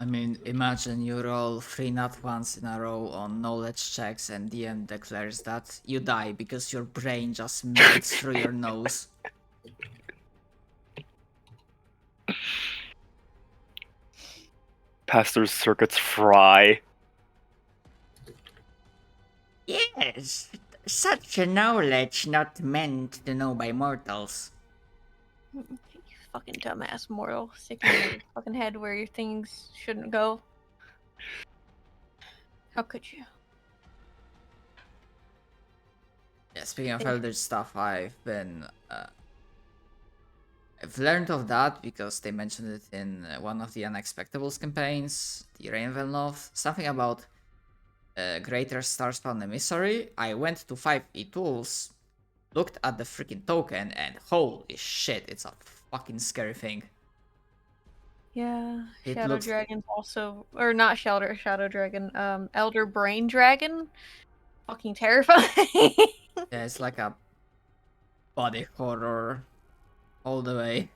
I mean, imagine you roll 3 nat ones in a row on knowledge checks and DM declares that you die because your brain just melts through your nose. Pastor's circuits fry. Yes, such a knowledge not meant to know by mortals. You fucking dumbass mortal, sticking your fucking head where your things shouldn't go. How could you? Yeah, speaking of Eldritch stuff, I've learned of that because they mentioned it in one of the Unexpectables campaigns, the Rainville North. Something about Greater Starspawn Emissary. I went to 5e Tools, looked at the freaking token, and holy shit, it's a fucking scary thing. Yeah, It Shadow looks- Dragon's also, or not Shadow Dragon, Elder Brain Dragon. Fucking terrifying. Yeah, it's like a body horror all the way.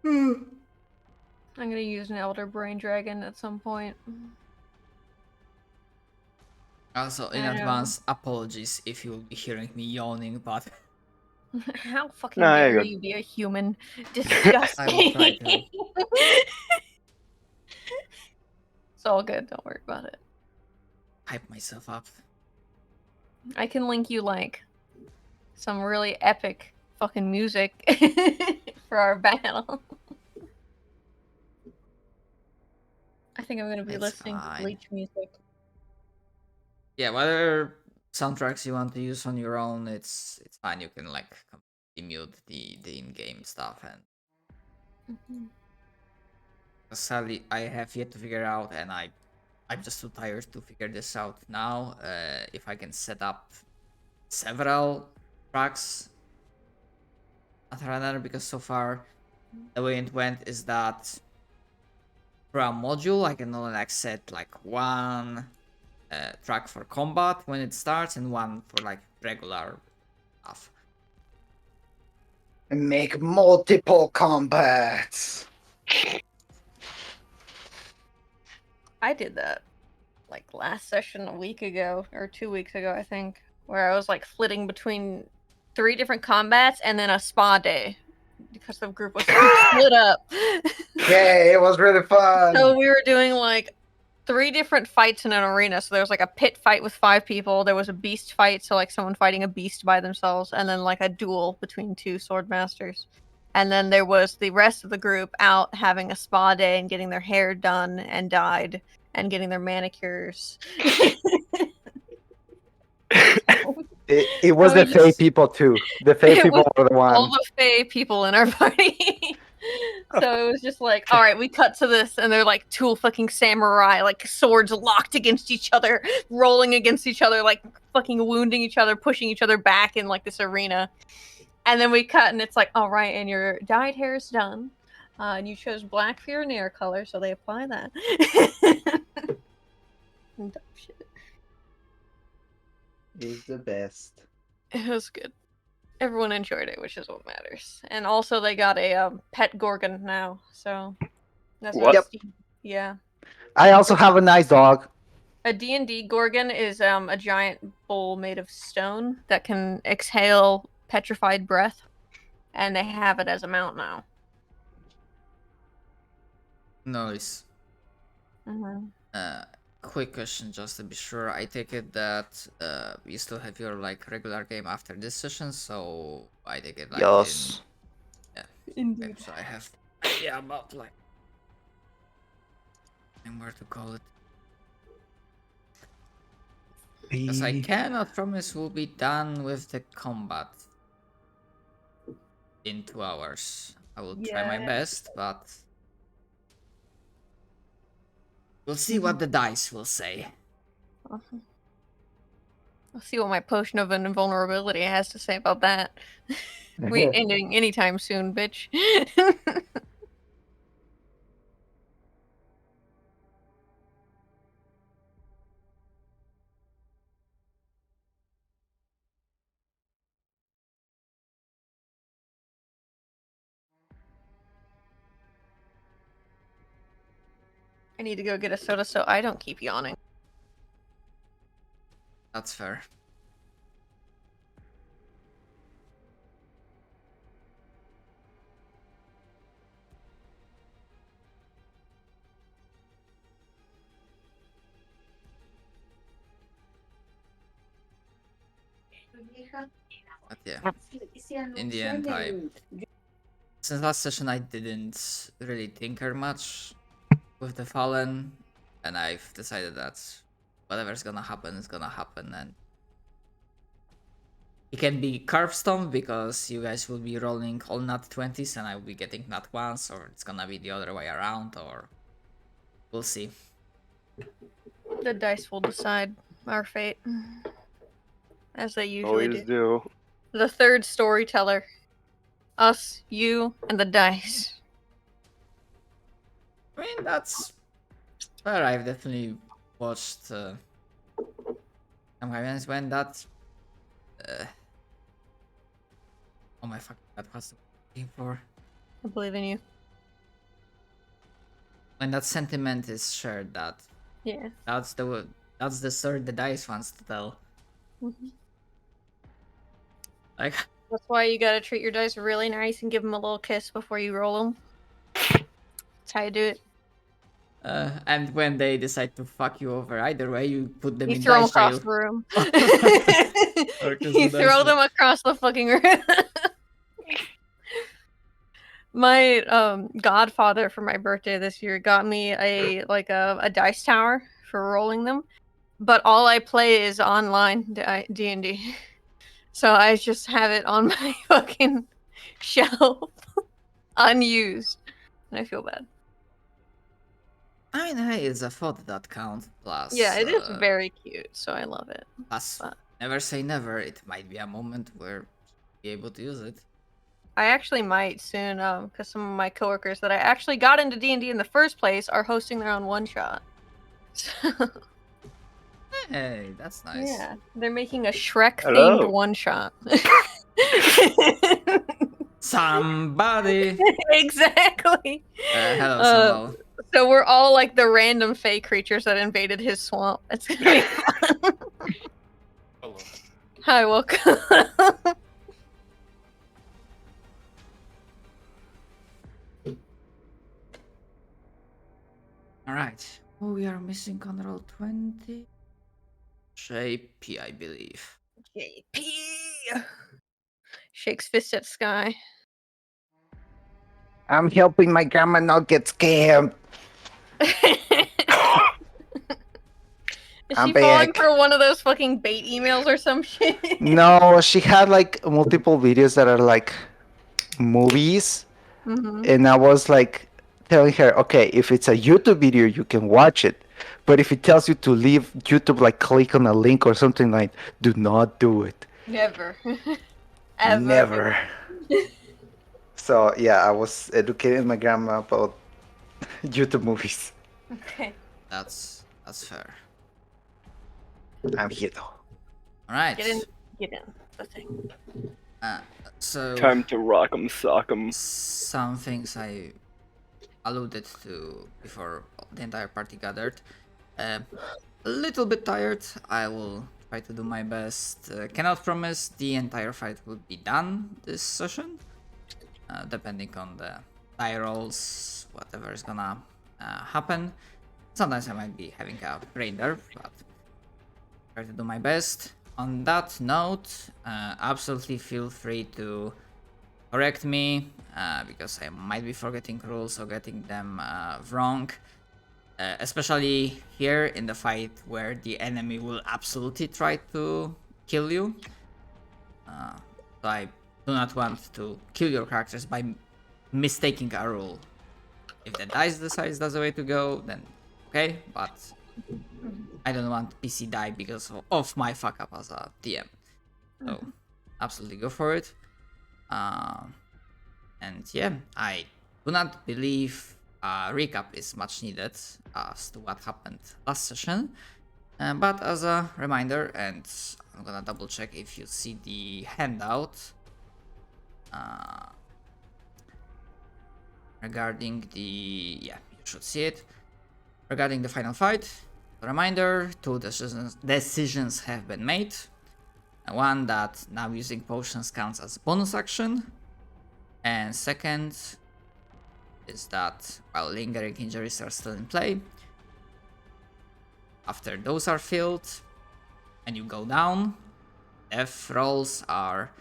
Mhm. I'm gonna use an Elder Brain Dragon at some point. Also, in advance, apologies if you will be hearing me yawning, but How fucking No, dare you're you be a human? I will Disgusting. try to. It's all good, don't worry about it. Hype myself up. I can link you like some really epic fucking music for our battle. I think I'm gonna be It's listening fine. to Bleach music. Yeah, whatever soundtracks you want to use on your own, it's fine. You can like mute the in-game stuff, and sadly I have yet to figure out, and I'm just too tired to figure this out now. If I can set up several tracks after another, because so far the way it went is that for a module I can only like set like one track for combat when it starts and one for like regular stuff. And make multiple combats. I did that like last session a week ago or 2 weeks ago, I think, where I was like flitting between 3 different combats and then a spa day because the group was split up. Yay, it was really fun. So we were doing like 3 different fights in an arena. So there was like a pit fight with 5 people. There was a beast fight, so like someone fighting a beast by themselves, and then like a duel between 2 sword masters. And then there was the rest of the group out having a spa day and getting their hair done and dyed and getting their manicures. It was we the Fae just- people too. The Fae It people was were the all ones. the Fae people in our party. So it was just like, all right, we cut to this, and they're like two fucking samurai, like swords locked against each other, rolling against each other, like fucking wounding each other, pushing each other back in like this arena. And then we cut, and it's like, all right, and your dyed hair is done. And you chose black for your nail color, so they apply that. Dumb shit. Is the best. It was good. Everyone enjoyed it, which is what matters. And also, they got a pet Gorgon now, so that's What? Yep. Yeah. I also have a nice dog. A D&D Gorgon is a giant bull made of stone that can exhale petrified breath, and they have it as a mount now. Nice. Quick question, just to be sure. I take it that you still have your like regular game after this session, so I take it like Yes. Indeed. Okay, so I have about like and where to call it. Because I cannot promise we'll be done with the combat in 2 hours. I will try my best, but we'll see what the dice will say. I'll see what my potion of invulnerability has to say about that. We ain't ending anytime soon, bitch. I need to go get a soda so I don't keep yawning. That's fair. But yeah, in the end, since last session I didn't really tinker much with the Fallen, and I've decided that whatever's gonna happen is gonna happen, and it can be Carve Stomp because you guys will be rolling all nat 20s and I will be getting nat 1s, or it's gonna be the other way around, or we'll see. The dice will decide our fate. As they usually Always do. do. The third storyteller. Us, you, and the dice. I mean, that's fair. I've definitely watched some guys when that. Oh my fucking god, what's the looking for? I believe in you. When that sentiment is shared, Yeah. that's the story the dice wants to tell. Mhm. Like, That's why you gotta treat your dice really nice and give them a little kiss before you roll them. That's how you do it. and when they decide to fuck you over, either way, you put them You in throw them dice across jail. the room. Or 'cause You the throw dice them across the fucking room. My godfather for my birthday this year got me a dice tower for rolling them, but all I play is online D&D. So I just have it on my fucking shelf, unused, and I feel bad. I mean, hey, it's a thought that counts. Plus, Yeah, it is very cute, so I love it. plus, but- never say never. It might be a moment where you'll be able to use it. I actually might soon, because some of my coworkers that I actually got into D&D in the first place are hosting their own one-shot. Hey, that's nice. Yeah, they're making a Shrek-themed Hello. one-shot. Somebody. Exactly. Hello, Samuel. So we're all like the random fey creatures that invaded his swamp. It's gonna be fun. Hello. Hi, welcome. All right. Oh, we are missing on roll 20. JP, I believe. JP shakes fist at sky. I'm helping my grandma not get scammed. Is I'm she falling back. for one of those fucking bait emails or some shit? No, she had like multiple videos that are like movies, Mhm. and I was like telling her, okay, if it's a YouTube video, you can watch it, but if it tells you to leave YouTube, like click on a link or something, like, do not do it. Never. Ever. Never. So yeah, I was educating my grandma about YouTube movies. Okay. That's fair. I'm here though. All right. Get in. The thing. So Time to rock 'em, sock 'em. some things I alluded to before the entire party gathered. A little bit tired. I will try to do my best. Cannot promise the entire fight will be done this session. Depending on the die rolls, whatever is gonna happen. Sometimes I might be having a brain nerve, but try to do my best. On that note, absolutely feel free to correct me because I might be forgetting rules or getting them wrong. Especially here in the fight where the enemy will absolutely try to kill you. So I do not want to kill your characters by mistaking a rule. If the dice decides that's the way to go, then okay, but I don't want PC die because of my fuck up as a DM. So absolutely go for it. And yeah, I do not believe a recap is much needed as to what happened last session. But as a reminder, and I'm gonna double check if you see the handout regarding the, yeah, you should see it. Regarding the final fight, a reminder, two decisions have been made. One, that now using potions counts as a bonus action. And second is that while lingering injuries are still in play, after those are filled and you go down, death rolls are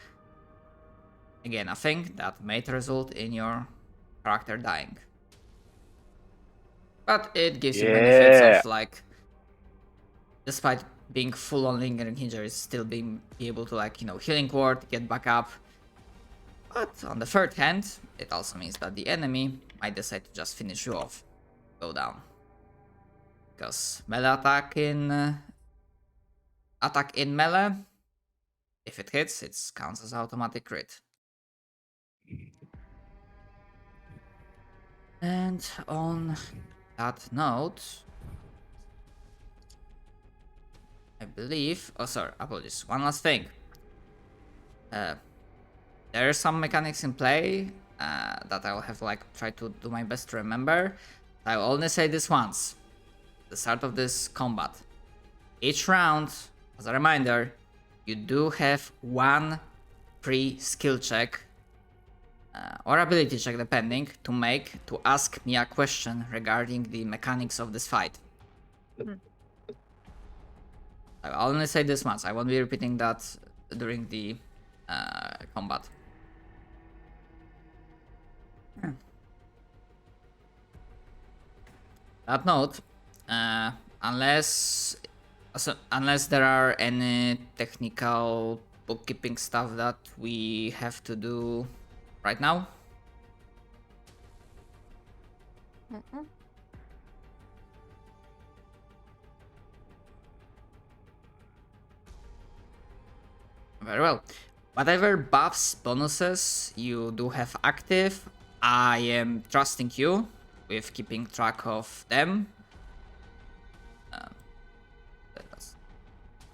again a thing that might result in your character dying. But it gives you benefits of like, despite being full on lingering injuries, still being able to like, healing word, get back up. But on the third hand, it also means that the enemy might decide to just finish you off, go down. Because melee attack in melee, if it hits, it counts as automatic crit. And on that note, I believe. Oh, sorry, apologies. One last thing. There are some mechanics in play that I'll have like try to do my best to remember. I will only say this once. The start of this combat. Each round, as a reminder, you do have one free skill check or ability check, depending, to ask me a question regarding the mechanics of this fight. I'll only say this once. I won't be repeating that during the combat. That note, unless there are any technical bookkeeping stuff that we have to do right now. Very well. Whatever buffs, bonuses you do have active, I am trusting you with keeping track of them. That's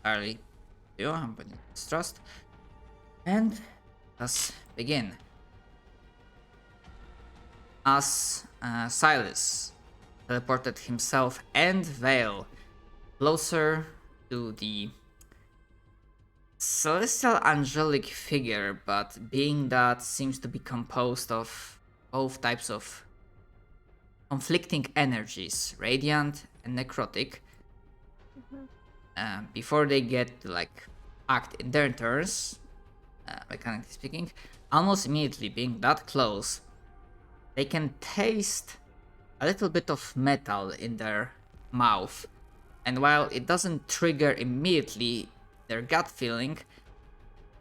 early. I'm putting this trust. And let's begin. As Silas teleported himself and Vale closer to the celestial angelic figure, but being that seems to be composed of both types of conflicting energies, radiant and necrotic, before they get to like act in their turns, mechanically speaking, almost immediately being that close, they can taste a little bit of metal in their mouth. And while it doesn't trigger immediately their gut feeling,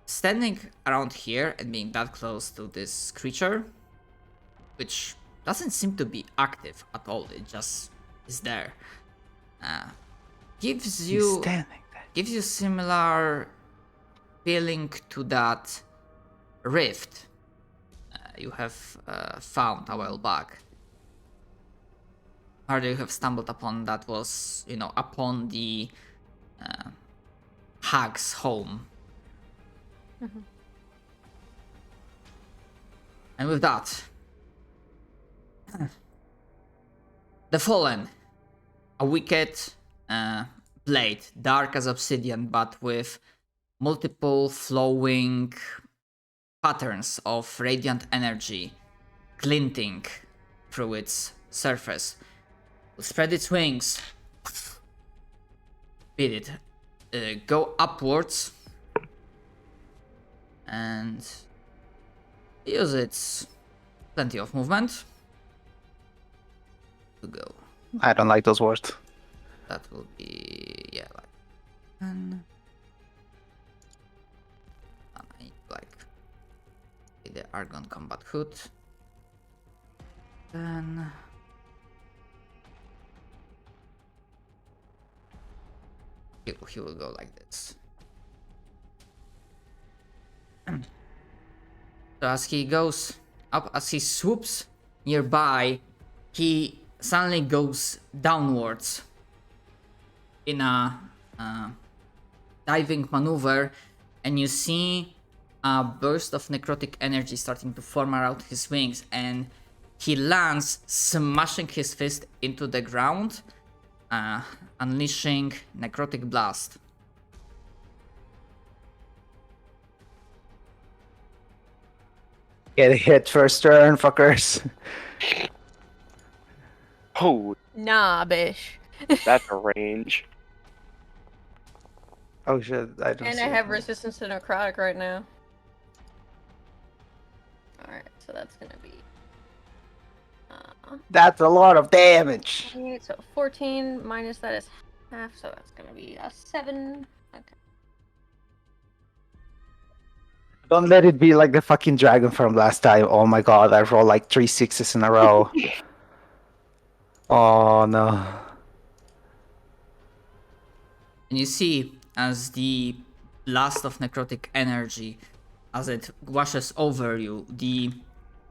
standing around here and being that close to this creature, which doesn't seem to be active at all, it just is there, gives you similar feeling to that rift you have found a while back, or you have stumbled upon, that was, upon the hag's home. And with that, the Fallen, a wicked blade, dark as obsidian, but with multiple flowing patterns of radiant energy glinting through its surface, will spread its wings, beat it, go upwards, and use its plenty of movement to go. I don't like those words. That will be, yeah, like 10. I need like the Argon Combat Hood. Then he will go like this. So as he goes up, as he swoops nearby, he suddenly goes downwards in a diving maneuver, and you see a burst of necrotic energy starting to form around his wings, and he lands, smashing his fist into the ground, unleashing Necrotic Blast. Get hit first turn, fuckers. Oh, Nah, bish. that's a range. Oh shit, I don't And see I it. have resistance to necrotic right now. Alright, so that's gonna be That's a lot of damage. 28, so 14 minus that is half, so that's gonna be a 7. Okay. Don't let it be like the fucking dragon from last time. Oh my god, I rolled like 3 6s in a row. Oh no. And you see as the blast of necrotic energy, as it washes over you, the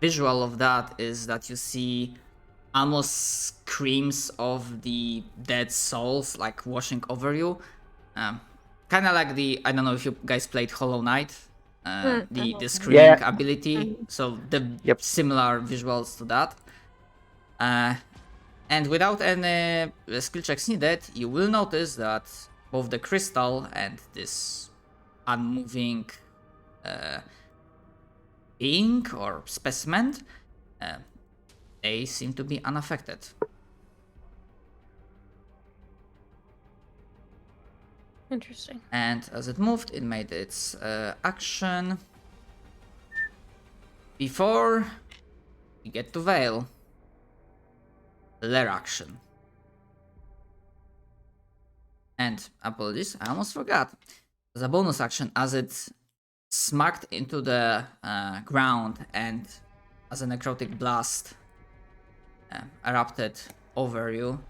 visual of that is that you see almost screams of the dead souls like washing over you. Kind of like the, I don't know if you guys played Hollow Knight, the screaming Yeah. ability. So the Yep. similar visuals to that. And without any skill checks needed, you will notice that both the crystal and this unmoving being or specimen, they seem to be unaffected. Interesting. And as it moved, it made its action. Before we get to Veil, their action. And apologies, I almost forgot. As a bonus action, as it smacked into the ground and as a necrotic blast erupted over you.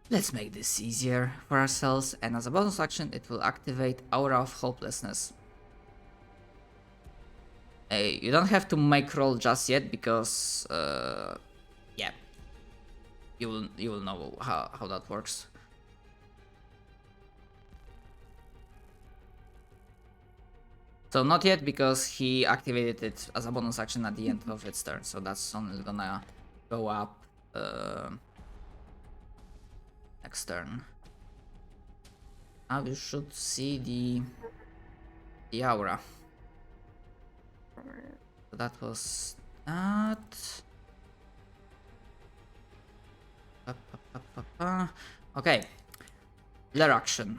Let's make this easier for ourselves, and as a bonus action, it will activate Aura of Hopelessness. You don't have to make roll just yet because, yeah, you will know how that works. So not yet because he activated it as a bonus action at the end of its turn, so that's only gonna go up next turn. Now you should see the aura. So that was that. Okay, their action.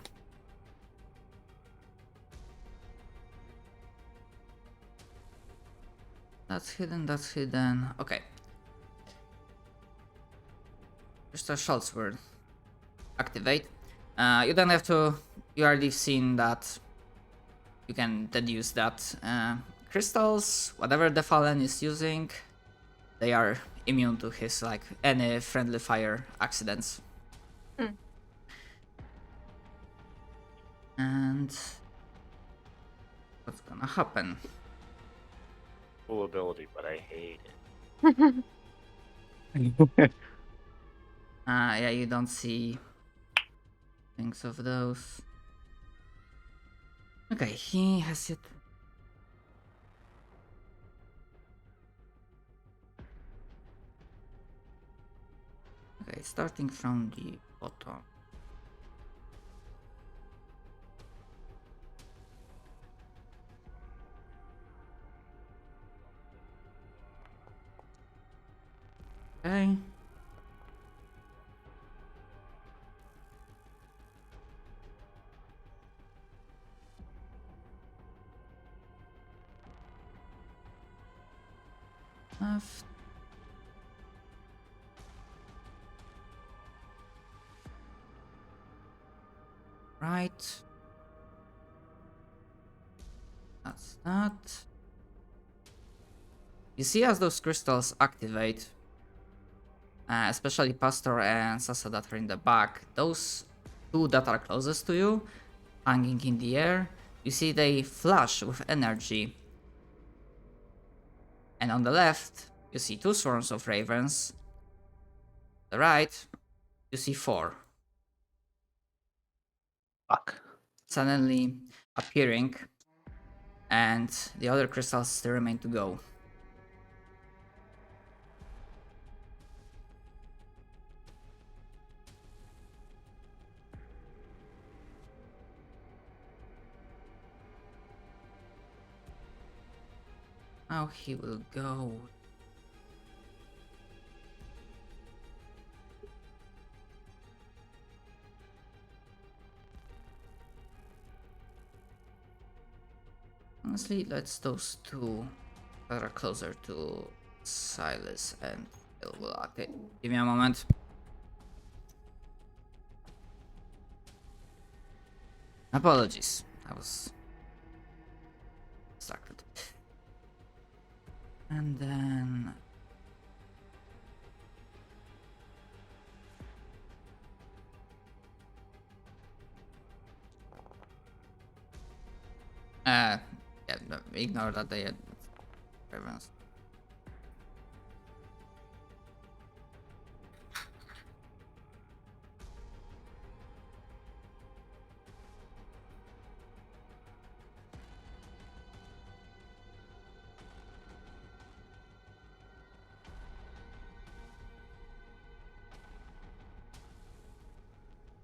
That's hidden, that's hidden. Okay. Crystal Shot Sword. Activate. You don't have to. You already seen that. You can deduce that crystals, whatever the Fallen is using, they are immune to his like any friendly fire accidents. And what's gonna happen? Cool ability, but I hate it. Yeah, you don't see things of those. Okay, he has it. Okay, starting from the bottom. Okay. Left. Right. That's that. You see as those crystals activate, especially Pastor and Sasa that are in the back, those two that are closest to you, hanging in the air, you see they flash with energy. And on the left, you see two swarms of ravens. On the right, you see four. Fuck. Suddenly appearing, and the other crystals still remain to go. how he will go. Honestly, let's those two that are closer to Silas and Ilva. Okay, give me a moment. Apologies, I was distracted. And then yeah, no, ignore that they had reference.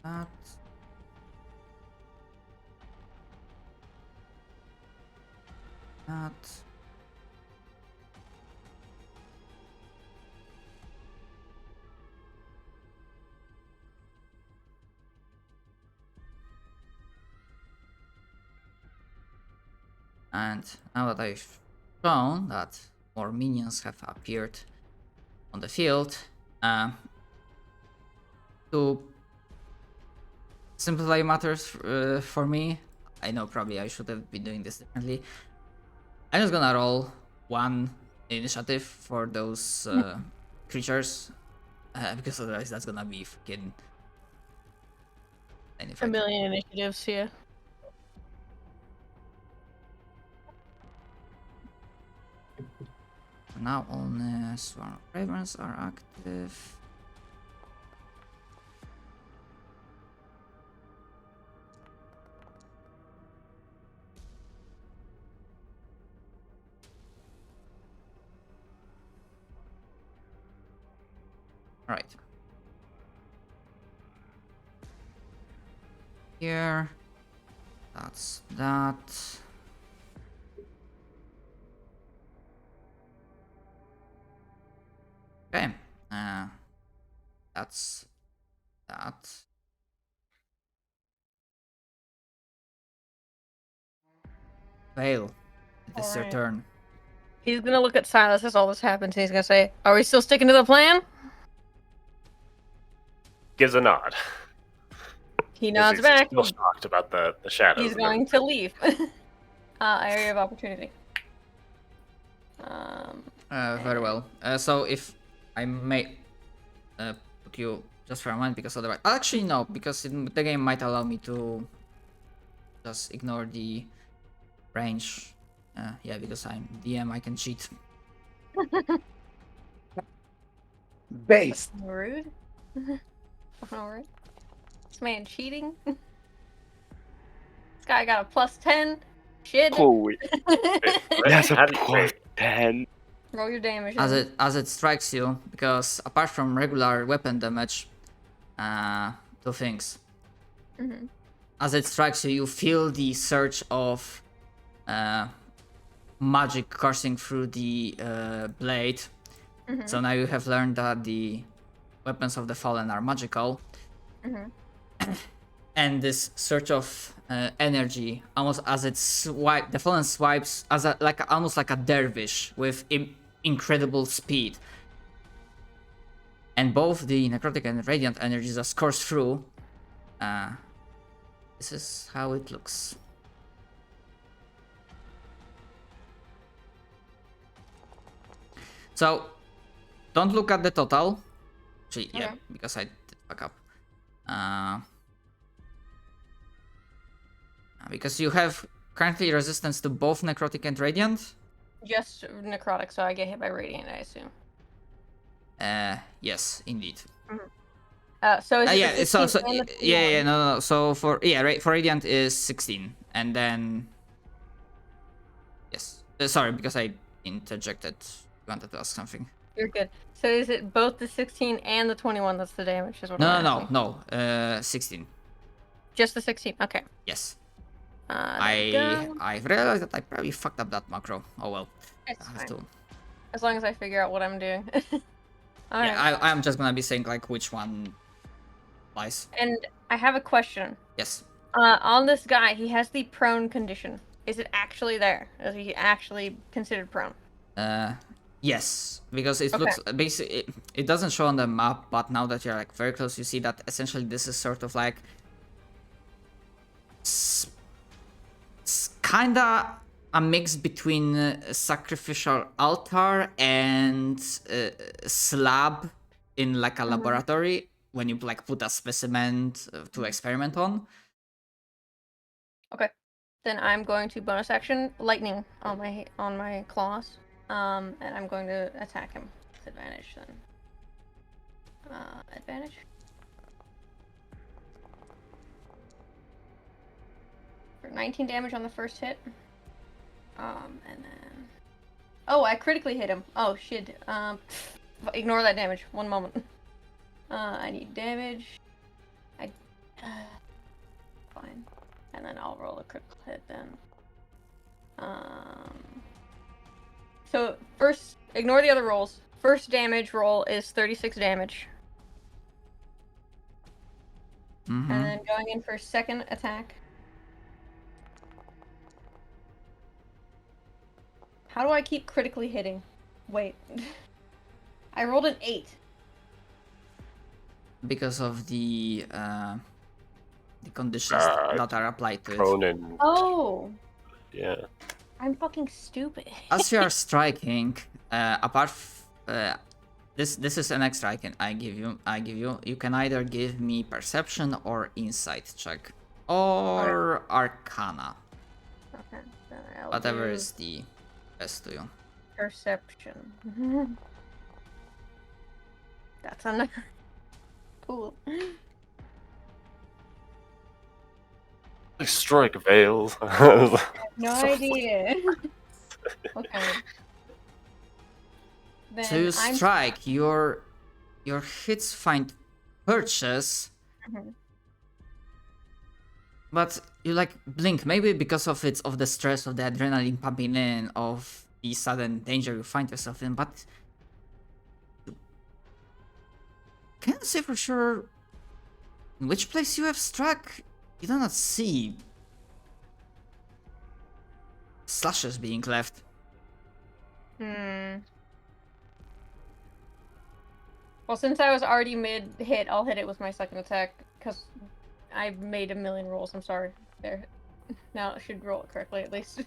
That. That. And now that I've shown that more minions have appeared on the field, to simplify matters for me, I know probably I should have been doing this differently. I'm just gonna roll one initiative for those creatures, because otherwise that's gonna be freaking. A million initiatives, yeah. Now only Swarm of Ravens are active. Alright. Here. That's that. Okay. That's that. Fail. It is your Alright. turn. He's gonna look at Silas as all this happens, and he's gonna say, "Are we still sticking to the plan?" Gives a nod. He nods He's back. still shocked about the shadows. He's and going everything. to leave. Area of opportunity. Very well. So if I may put you just for a moment, because otherwise, actually no, because the game might allow me to just ignore the range. Yeah, because I'm DM, I can cheat. Based. Rude. Alright. This man cheating. This guy got a +10. Shit. Holy. That's a How do you plus say- 10. Roll your damage. As it strikes you, because apart from regular weapon damage, two things. Mhm. As it strikes you, you feel the surge of magic coursing through the blade. Mhm. So now you have learned that the weapons of the fallen are magical. Mhm. And this surge of energy, almost as it the fallen swipes as almost like a dervish with incredible speed. And both the necrotic and radiant energies just course through. This is how it looks. So, don't look at the total. Actually, yeah, Okay. because I did fuck up. Because you have currently resistance to both necrotic and radiant. Just necrotic, so I get hit by radiant, I assume. Yes, indeed. So is it Yeah, the so 16 and the yeah, 21? no. So for for radiant is 16, and then yes, sorry because I interjected. You wanted to ask something? You're good. So is it both the 16 and the 21 that's the damage? Is what I'm asking? No. 16. Just the 16. Okay. Yes. There we go. I realized that I probably fucked up that macro. Oh well. It's I have fine. to. As long as I figure out what I'm doing. Alright. Yeah, I'm just gonna be saying like which one lies. And I have a question. Yes. On this guy, he has the prone condition. Is it actually there? Is he actually considered prone? Yes, because it Okay. looks basically it doesn't show on the map, but now that you're like very close, you see that essentially this is sort of like kinda a mix between a sacrificial altar and slab in like a laboratory when you like put a specimen to experiment on. Okay. Then I'm going to bonus action lightning on my claws. And I'm going to attack him with advantage then. Advantage. For 19 damage on the first hit. And then... Oh, I critically hit him. Oh, shit. Ignore that damage. One moment. I need damage. Fine. And then I'll roll a critical hit then. So first, ignore the other rolls. First damage roll is 36 damage. Mm-hmm. And then going in for second attack. How do I keep critically hitting? Wait. I rolled an 8. Because of the conditions that are applied to it. Prone and Oh! yeah. I'm fucking stupid. As you are striking, this is an extra I give you. You can either give me perception or insight check, or arcana, Okay, then I'll whatever do is the best to you. perception. That's enough. Cool. Strike veils. No idea. Okay. Then So you I'm... strike. Your hits find purchase, Mhm. but you like blink. Maybe because of the stress of the adrenaline pumping in, of the sudden danger you find yourself in. But you can't say for sure in which place you have struck. You do not see slashes being left. Well, since I was already mid-hit, I'll hit it with my second attack, because I made a million rolls, I'm sorry. There. Now it should roll it correctly, at least.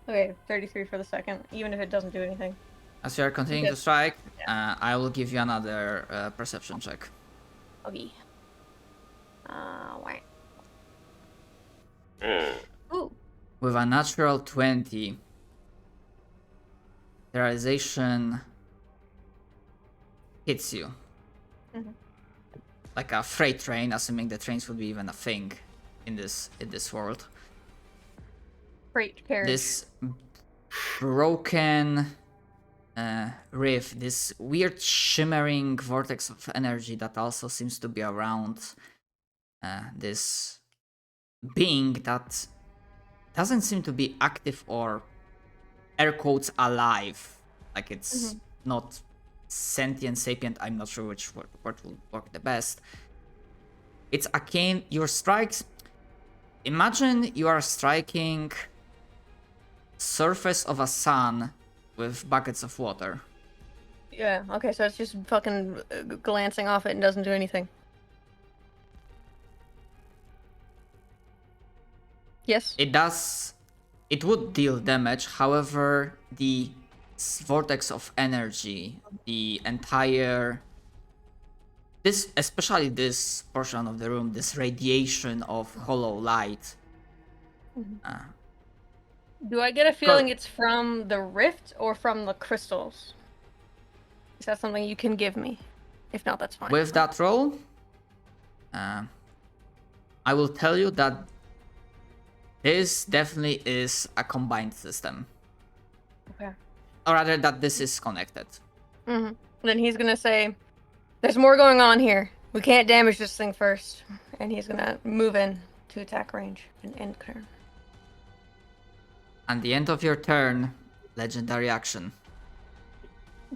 Okay, 33 for the second, even if it doesn't do anything. As you are continuing to Because- strike, I will give you another perception check. Okay. Wait. Mm. Ooh. With a natural 20, the realization hits you. Mhm. Like a freight train, assuming the trains would be even a thing in this world. Freight carriage. This broken riff, this weird shimmering vortex of energy that also seems to be around this being that doesn't seem to be active or air quotes alive. Like it's not sentient, sapient. I'm not sure which word will work the best. It's akin. Your strikes. Imagine you are striking surface of a sun with buckets of water. Yeah, okay, so it's just fucking glancing off it and doesn't do anything. Yes? It would deal damage, however, the vortex of energy, the entire, especially this portion of the room, this radiation of hollow light. Do I get a feeling it's from the rift or from the crystals? Is that something you can give me? If not, that's fine. With that roll, I will tell you that this definitely is a combined system. Okay. Or rather, that this is connected. Mm-hmm. Then he's gonna say, "There's more going on here. We can't damage this thing first." And he's gonna move in to attack range and end turn. At the end of your turn, legendary action.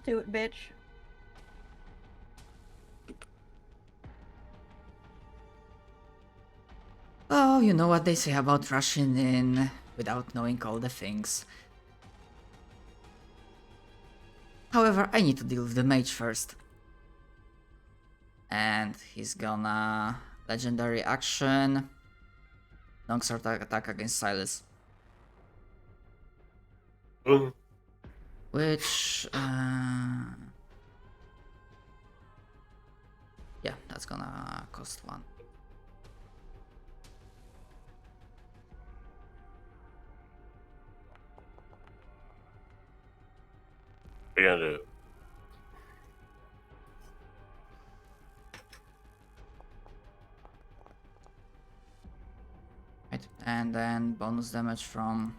Do it, bitch. Oh, you know what they say about rushing in without knowing all the things. However, I need to deal with the mage first. And he's gonna legendary action. Longsword attack against Silas. Which yeah, that's gonna cost 1. What are you gonna do? Right, and then bonus damage from.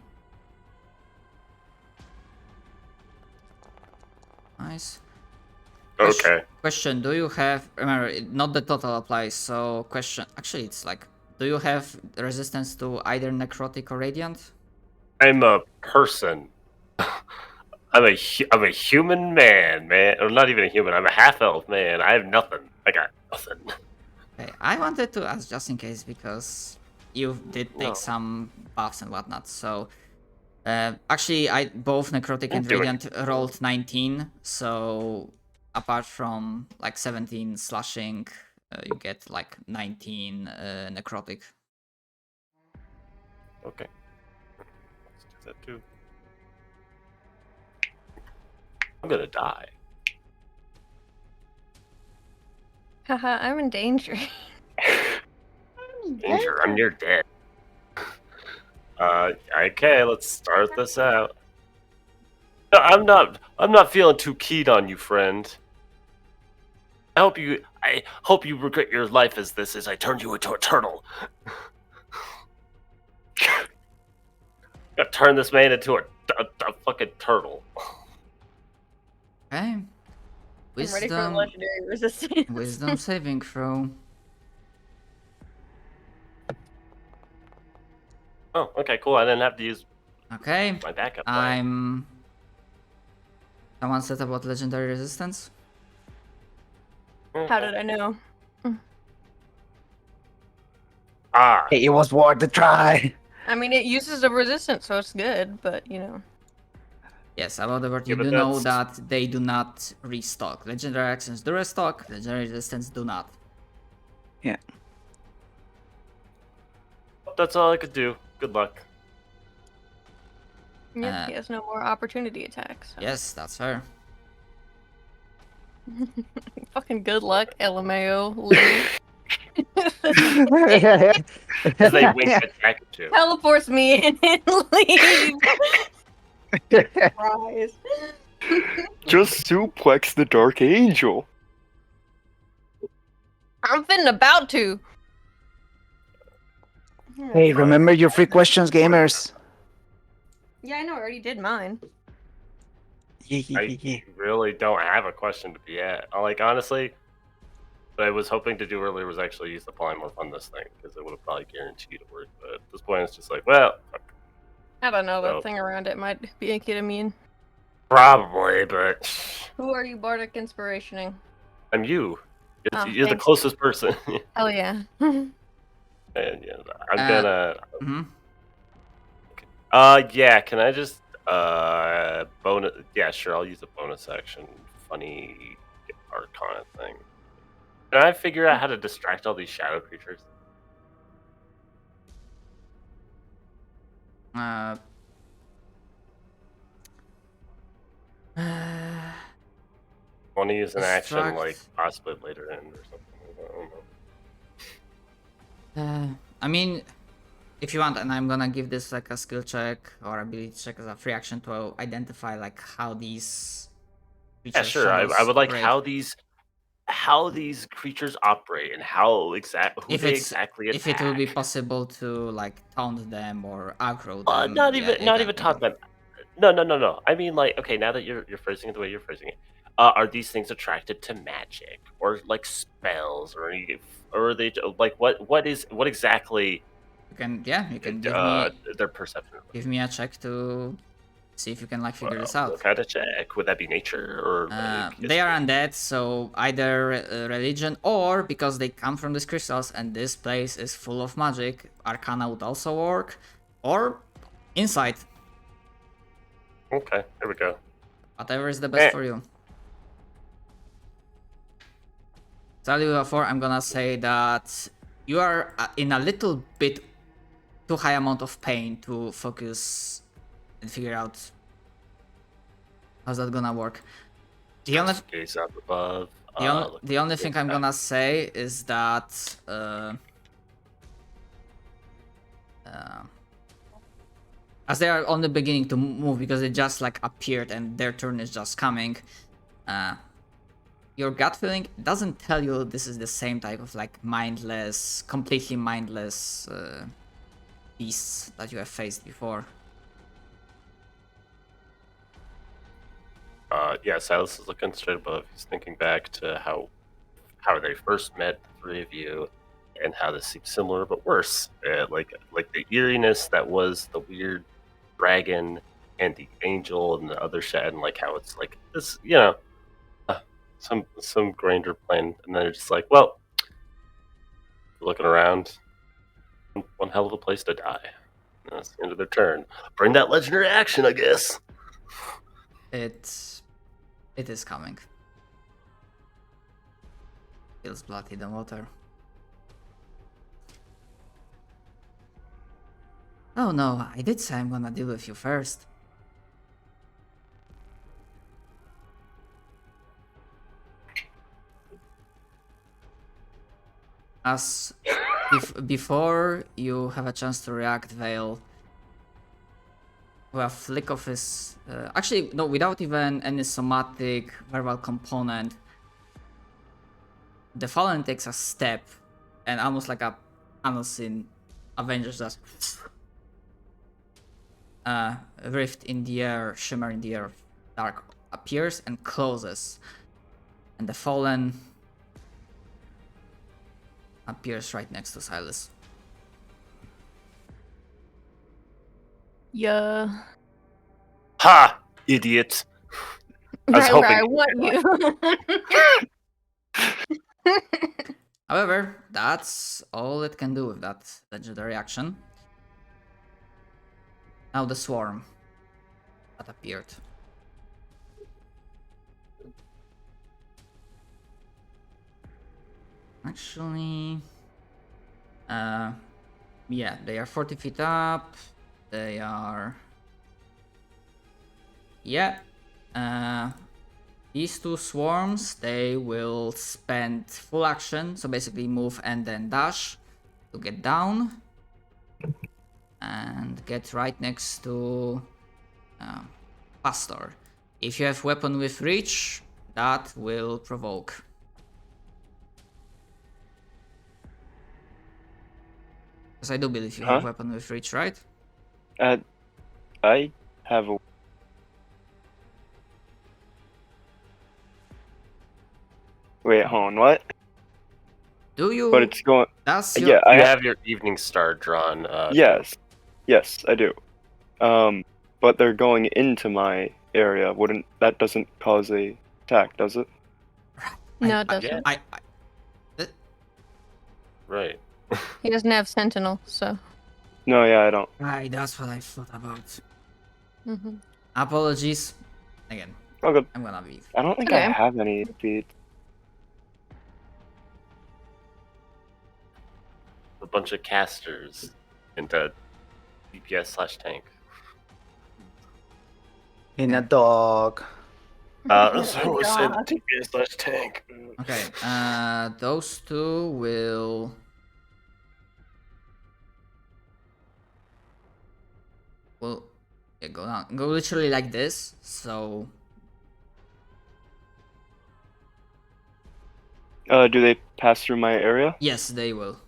Nice. Okay. Question: do you have? Remember, not the total applies. So, question. Actually, it's like, do you have resistance to either necrotic or radiant? I'm a person. I'm a human man, or not even a human. I'm a half elf man. I have nothing. I got nothing. Okay, I wanted to ask just in case because you did take No. some buffs and whatnot. So, actually, I both necrotic and Do it. radiant rolled 19. So, apart from like 17 slashing, you get like 19 necrotic. Okay. Let's do that too. I'm gonna die. Haha, I'm in danger. Danger, I'm near dead. Okay, let's start this out. No, I'm not feeling too keen on you, friend. I hope you regret your life as I turned you into a turtle. Gotta turn this man into a fucking turtle. Okay. I'm ready for Wisdom, legendary resistance. wisdom saving throw. Oh, okay, cool. I didn't have to use Okay. my backup plan. Someone said about legendary resistance. How did I know? Ah, Hey, it was worth the try. I mean, it uses a resistance, so it's good, but you know. Yes, about the word, Yeah, you but do know that's- that they do not restock. Legendary actions do restock, legendary resistance do not. Yeah. that's all I could do. Good luck. Yep, he has no more opportunity attacks. So. Yes, that's fair. Fucking good luck, LMAO. Leave. As they wink attack at you. Teleports me in and leave. Rise. Just suplex the Dark Angel. I'm finna about to. Hey, remember your free questions, gamers. Yeah, I know. I already did mine. I really don't have a question to be at. Like, honestly, what I was hoping to do earlier was actually use the polymorph on this thing, because it would have probably guaranteed it work. But at this point, it's just like, well, fuck. I don't know. So- That thing around it might be amphetamine. Probably, but Who are you bardic inspirationing? I'm you. Oh, You're the thanks. closest person. Hell yeah. And yeah, I'm Uh, gonna. hmm Yeah. Can I just bonus? Yeah, sure. I'll use a bonus action. Funny Arcana thing. Can I figure out how to distract all these shadow creatures? Uh, Want to use an action Distract. like possibly later in or something? I don't know. I mean, if you want, and I'm gonna give this like a skill check or ability check as a free action to identify like how these Yeah, creatures sure. I shadows would like operate. how these creatures operate and how who If they it's exactly if it will be attack. possible to like taunt them or aggro them. Not yeah, even you not can even think talk of- about. No. I mean, like, okay, now that you're phrasing it the way you're phrasing it, are these things attracted to magic or like spells or are they like what exactly You can Their perception. give me a check to see if you can like figure this out. What kind of check? Would that be nature or like They are history? undead, so either religion or because they come from these crystals and this place is full of magic, Arcana would also work, or insight. Okay, there we go. Whatever is the best Eh. for you. Value of 4, I'm gonna say that you are in a little bit too high amount of pain to focus and figure out how's that gonna work. The only Just gaze up above. the only thing I'm gonna say is that as they are only beginning to move because they just like appeared and their turn is just coming, your gut feeling doesn't tell you this is the same type of like mindless, completely mindless beasts that you have faced before. Yeah, Silas is looking straight above. He's thinking back to how they first met, the three of you, and how this seems similar but worse. Like the eeriness that was the weird dragon and the angel and the other shed, and like how it's like this, some grander plan, and then it's just like, well, looking around, one hell of a place to die. That's the end of their turn. Bring that legendary action, I guess. It is coming. Feels blood in the water. Oh no, I did say I'm gonna deal with you first. As before you have a chance to react, Vale, with a flick of his... actually, no, without even any somatic verbal component, the Fallen takes a step, and almost like a Arneson Avengers just... rift in the air, shimmer in the air, dark appears and closes. And the Fallen appears right next to Silas. Yeah. Ha! Idiot! I was Right, hoping right. you'd What you? However, that's all it can do with that legendary action. Now the swarm that appeared. Actually, yeah, they are 40 feet up. They are, yeah. These two swarms, they will spend full action, so basically move and then dash to get down and get right next to Pastor. If you have weapon with reach, that will provoke. Because I do believe you have weapon with reach, right? I have a. Wait, hold on, what? Do you? But it's going. That's Yeah, You have your evening star drawn. Yes, I do. But they're going into my area. That doesn't cause a attack, does it? No, it doesn't. Right. He doesn't have Sentinel, so. No, yeah, I don't. Right, that's what I thought about. Mm-hmm. Apologies. Again, Oh, good. I'm gonna leave. I don't think Okay. I have any feet. A bunch of casters into DPS/tank. In a dog. So it said DPS/tank. Okay, those two will... yeah, go down. Go literally like this, so... Do they pass through my area? Yes, they will.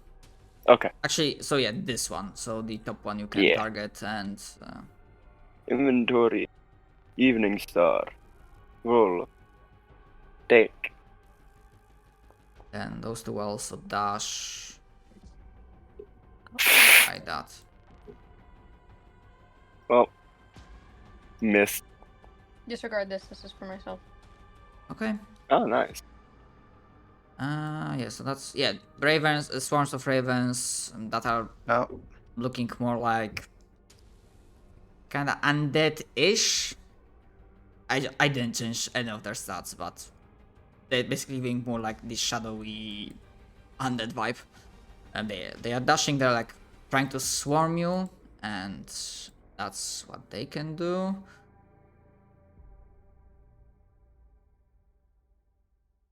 Okay. Actually, so yeah, this one. So the top one you can Yeah. target and... Inventory. Evening star. Roll. Take. and those two will also dash. Like that. Well, missed. Disregard this. This is for myself. Okay. Oh, nice. Yeah, so that's ravens, swarms of ravens that are Oh, looking more like kind of undead-ish. I didn't change any of their stats, but they're basically being more like this shadowy undead vibe. And they are dashing. They're like trying to swarm you, and that's what they can do.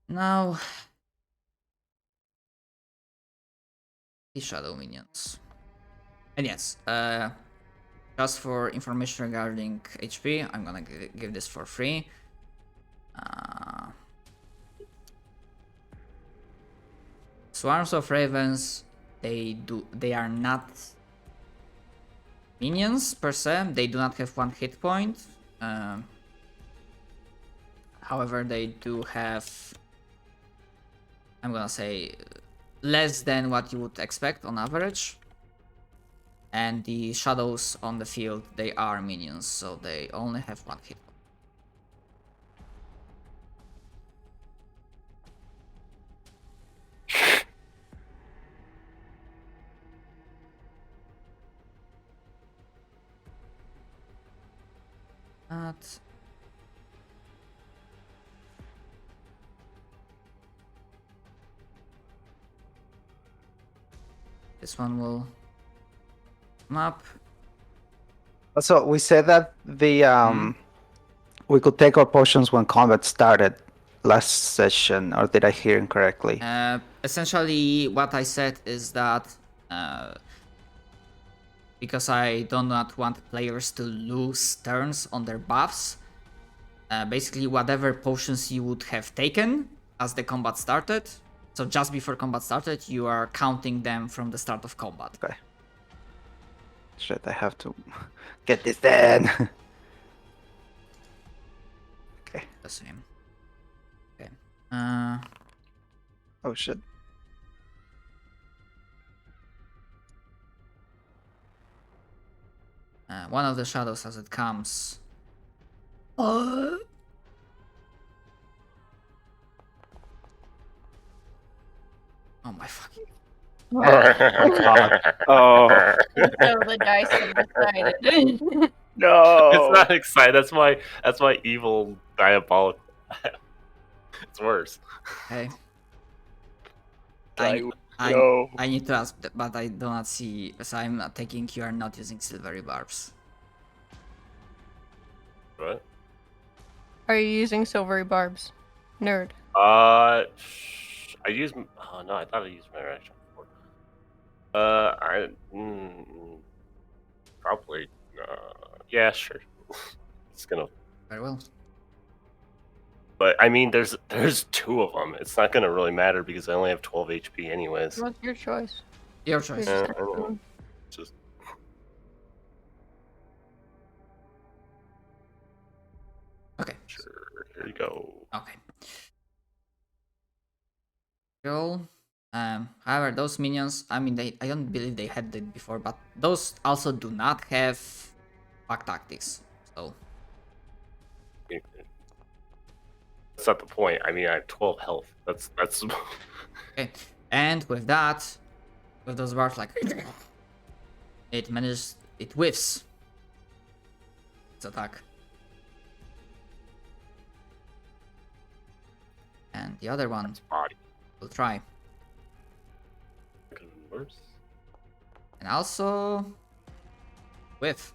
Now, the shadow minions. And yes, just for information regarding HP, I'm gonna give this for free. Swarms of ravens, they are not minions per se. They do not have 1 hit point. However, they do have, I'm gonna say, less than what you would expect on average. And the shadows on the field, they are minions, so they only have 1 hit. That. This one will come up. so we said that we could take our potions when combat started last session, or did I hear incorrectly? Essentially, what I said is that because I do not want players to lose turns on their buffs, basically whatever potions you would have taken as the combat started, so just before combat started, you are counting them from the start of combat. Okay. Shit, I have to get this done. Okay. The same. Okay. Oh shit. One of the shadows as it comes. Oh my fucking. Oh So the dice have decided. no! It's not exciting. That's my evil diabolical. It's worse. Hey. I I no. I need to ask, but I do not see. So I'm not taking. You are not using silvery barbs. What? Are you using silvery barbs? Nerd. I use. Oh no, I thought I used my reaction before. Probably. Yeah, sure. It's gonna. Very well. But I mean, there's 2 of them. It's not gonna really matter because I only have 12 HP anyways. What's your choice? Your choice. Yours. I know. Just Okay. sure. Here you go. Okay. Cool. However, those minions, I mean, I don't believe they had it before, but those also do not have pack tactics. So That's not the point. I mean, I have 12 health. That's. okay. And with that, with those barbs, like it whiffs its attack. And the other one Body. will try. Worse. And also whiff.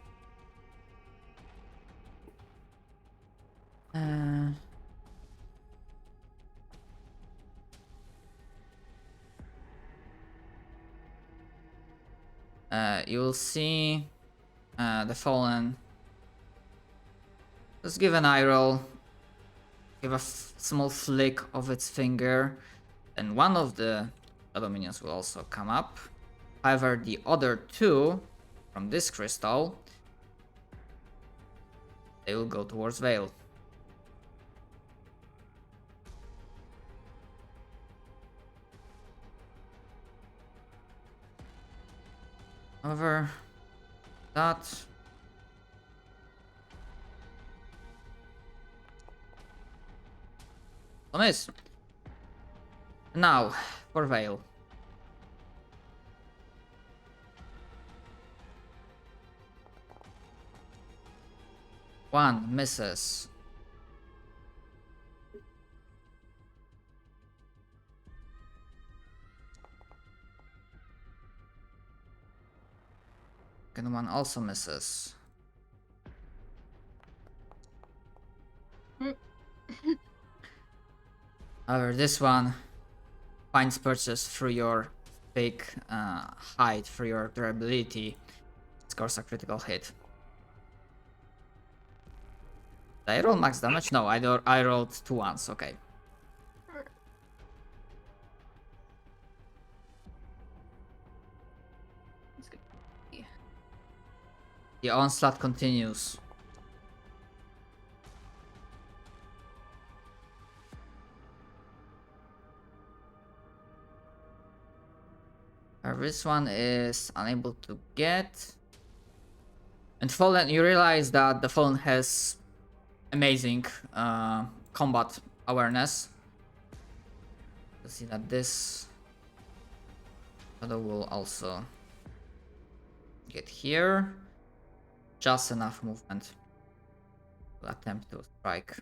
You will see the fallen. Just give an eye roll. Give a small flick of its finger, and one of the other minions will also come up. However, the other 2 from this crystal, they will go towards Vale. However, that. Miss. Now, for Veil. One misses. Second one also misses. However, this one finds purchase through your fake height, through your durability. Scores a critical hit. Did I roll max damage? No, I rolled 2 ones, okay. The onslaught continues. This one is unable to get. And Fallen, you realize that the Fallen has amazing combat awareness. You see that this shadow will also get here. Just enough movement to attempt to strike.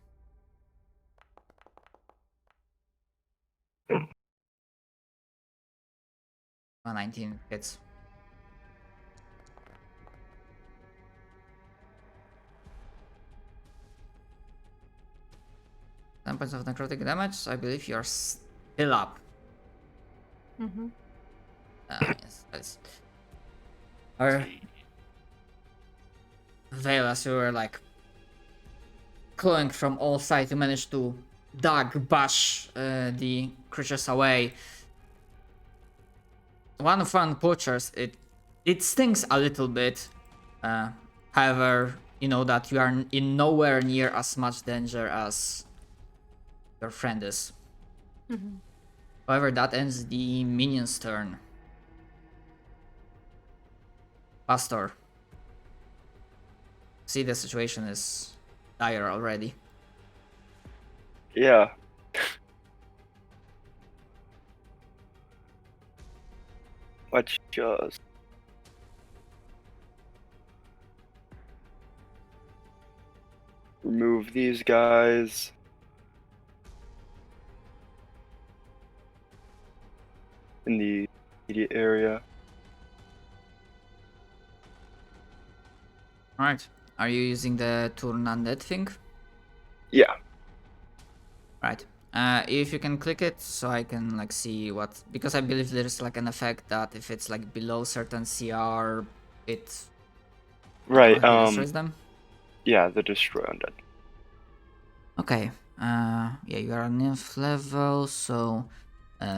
A 19 hits. Ten points of necrotic damage. I believe you are still up. Mm-hmm. Yes, that's. Or Veil, as you were like clawing from all sides, you managed to bash the creatures away. One of one poachers, it stings a little bit. However, you know that you are in nowhere near as much danger as your friend is. Mm-hmm. However, that ends the minion's turn. Pastor. See, the situation is dire already. Yeah. Let's just remove these guys. In the immediate area. Alright. Are you using the turn undead thing? Yeah. Right. If you can click it so I can like see what, because I believe there's like an effect that if it's like below certain CR, it Right. destroys them. Yeah, the destroy undead. Okay. Yeah, you are on nymph level, so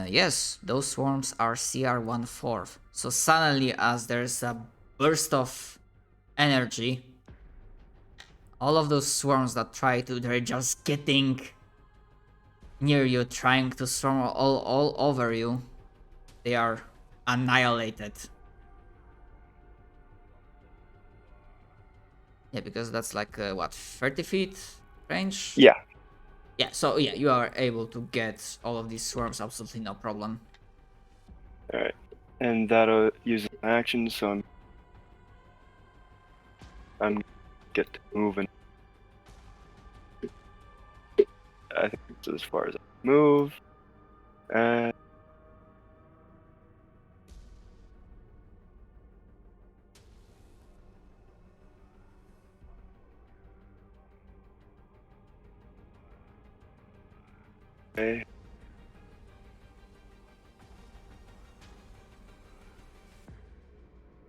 yes, those swarms are CR 1/4. So suddenly, as there's a burst of energy, all of those swarms that they're just getting near you, trying to swarm all over you, they are annihilated. Yeah, because that's like what, 30 feet range? Yeah. Yeah, so yeah, you are able to get all of these swarms absolutely no problem. Alright. And that'll use an action, so I'm get to moving. I think it's as far as I move. And okay.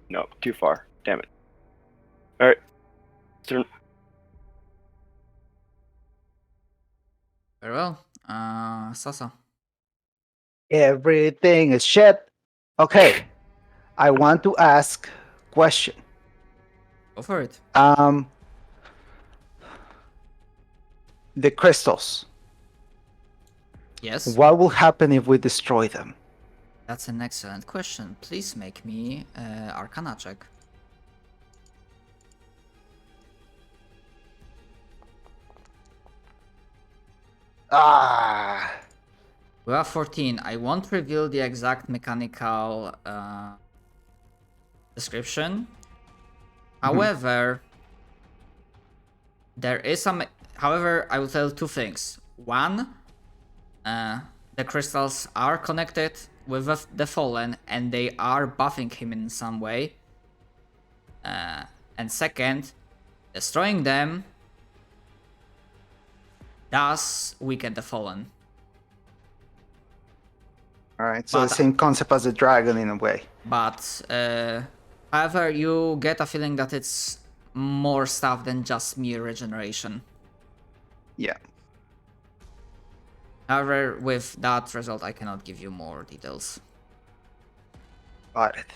No, too far. Damn it. Alright. Turn. Very well. Sasa. Everything is shit. Okay, I want to ask question. Go for it. The crystals. Yes. What will happen if we destroy them? That's an excellent question. Please make me Arcana check. Ah. We have 14. I won't reveal the exact mechanical description. However, there is some. However, I will tell two things. One, the crystals are connected with the Fallen, and they are buffing him in some way. And second, destroying them does weaken the Fallen. All right, so the But- same concept as the dragon in a way. But however, you get a feeling that it's more stuff than just mere regeneration. Yeah. However, with that result, I cannot give you more details. Got it.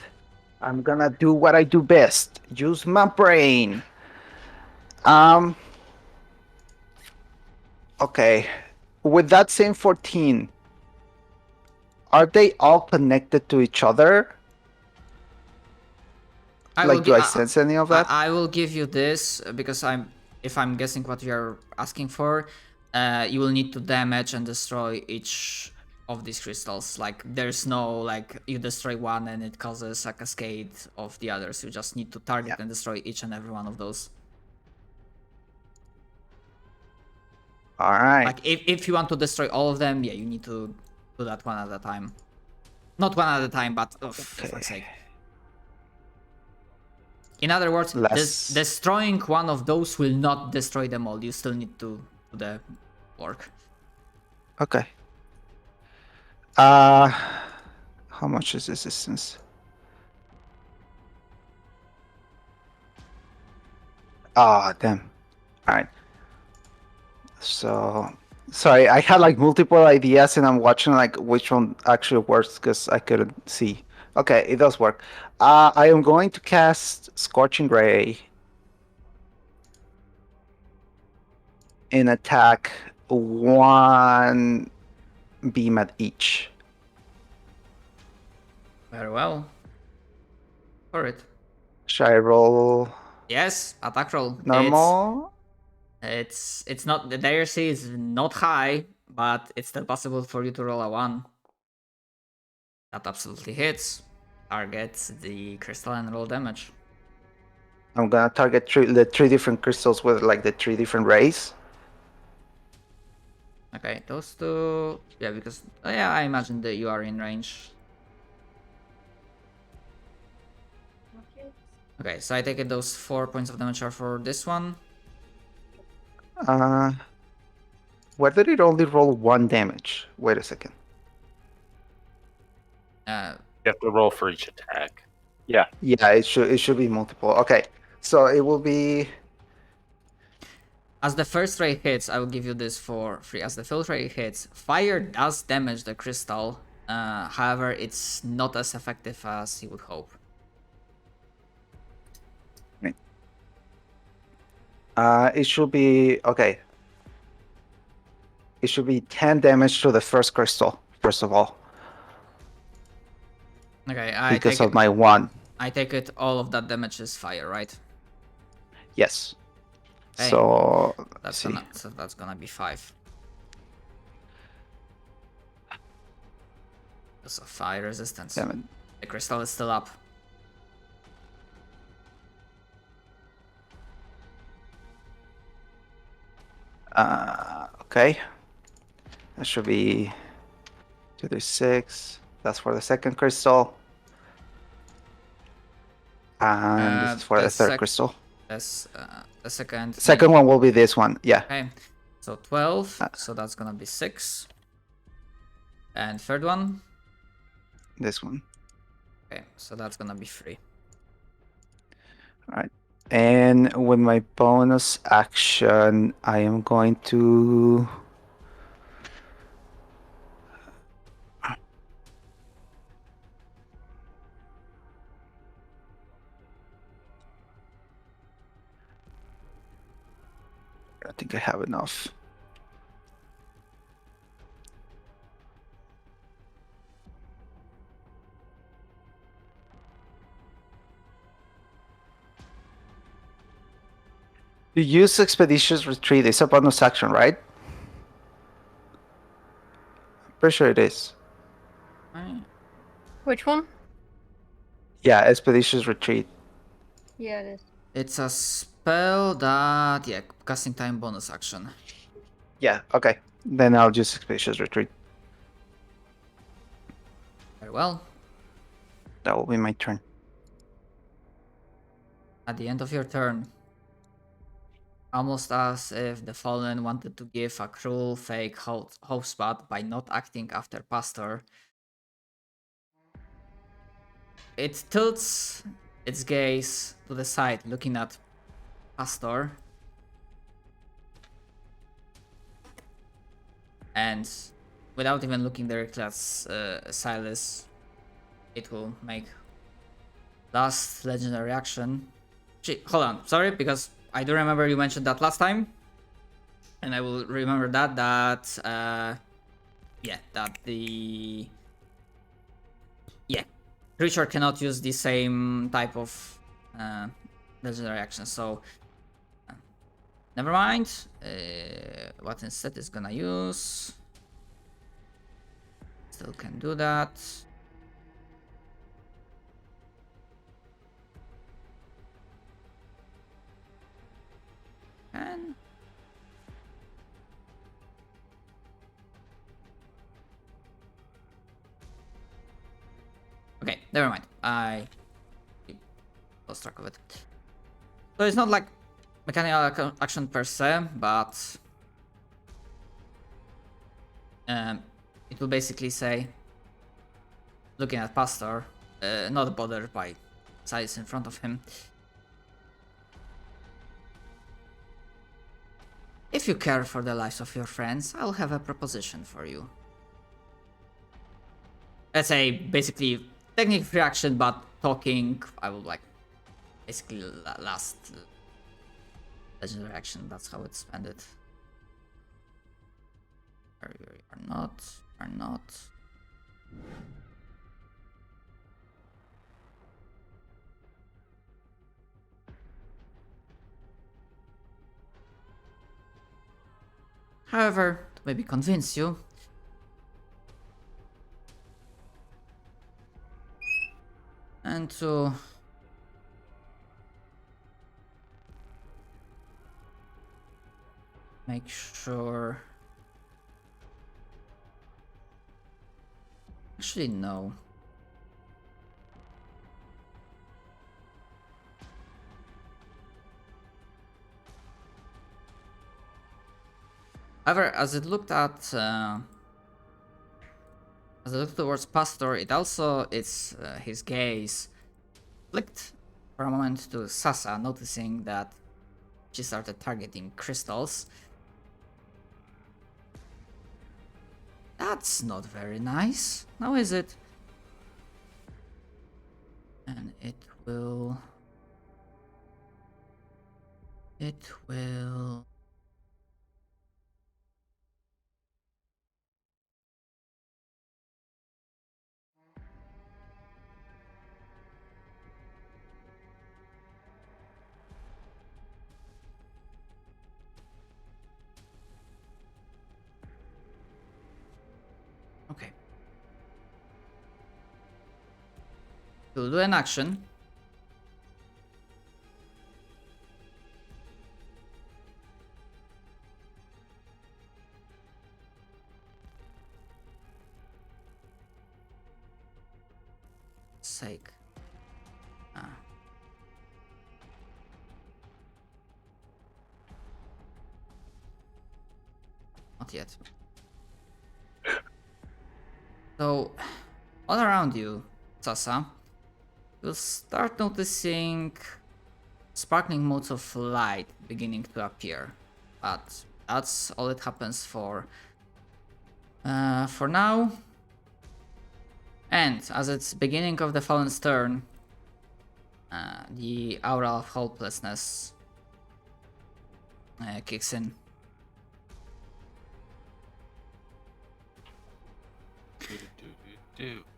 I'm gonna do what I do best. Use my brain. Okay. With that same 14, are they all connected to each other? Do I sense any of that? I will give you this because if I'm guessing what you're asking for, you will need to damage and destroy each of these crystals. Like there's no like you destroy one and it causes a cascade of the others. You just need to target and destroy each and every one of those. All right. Like if you want to destroy all of them, yeah, you need to do that one at a time. Not one at a time, but for fuck's sake. In other words, destroying one of those will not destroy them all. You still need to do the work. Okay. How much is resistance? Ah, damn. All right. So, sorry, I had like multiple ideas and I'm watching like which one actually works because I couldn't see. Okay, it does work. I am going to cast Scorching Ray and attack one beam at each. Very well. For it. Should I roll? Yes, attack roll. Normal? It's not the accuracy is not high, but it's still possible for you to roll a 1. That absolutely hits. Targets the crystal and roll damage. I'm gonna target the 3 different crystals with like the 3 different rays. Okay, those two. Yeah, because yeah, I imagine that you are in range. Okay, so I take it those 4 points of damage are for this one. Why did it only roll 1 damage? Wait a second. You have to roll for each attack. Yeah. Yeah, it should be multiple. Okay, so it will be. As the first ray hits, I will give you this for free. As the first ray hits, fire does damage the crystal. However, it's not as effective as you would hope. It should be okay. It should be 10 damage to the first crystal, first of all. Okay, because of my 1. I take it all of that damage is fire, right? Yes. Okay. So that's gonna be 5. Because of fire resistance. Damn it. The crystal is still up. Okay. That should be 2d6. That's for the second crystal. And this is for the third crystal. That's the second. Second one will be this one. Yeah. Okay. So 12. So that's gonna be 6. And third one. This one. Okay. So that's gonna be 3. All right. And with my bonus action, I am going to. I think I have enough. You use Expeditious Retreat. It's a bonus action, right? Pretty sure it is. Right. Which one? Yeah, Expeditious Retreat. Yeah, it is. It's a spell that, yeah, casting time bonus action. Yeah, okay. Then I'll use Expeditious Retreat. Very well. That will be my turn. At the end of your turn, almost as if the Fallen wanted to give a cruel fake hope spot by not acting after Pastor, it tilts its gaze to the side, looking at Pastor. And without even looking directly at Silas, it will make last legendary action. Hold on, sorry, because I do remember you mentioned that last time, and I will remember that creature cannot use the same type of legendary action. So never mind. What instead is gonna use? Still can do that. And okay, never mind. I lost track of it. So it's not like mechanical action per se, but it will basically say, looking at Pastor, not bothered by size in front of him. If you care for the lives of your friends, I'll have a proposition for you. That's a basically technical free action, but talking, I will like basically last legendary action. That's how it's ended. Are not. However, to maybe convince you, and to make sure. Actually, no. However, as it looked towards Pastor, his gaze flicked for a moment to Sasa, noticing that she started targeting crystals. That's not very nice, now is it? And it will. Okay. We'll do an action. Sake. Not yet. So, all around you, Sasa, you'll start noticing sparkling motes of light beginning to appear. But that's all it happens for now. And as it's beginning of the Fallen's turn, the aura of hopelessness kicks in.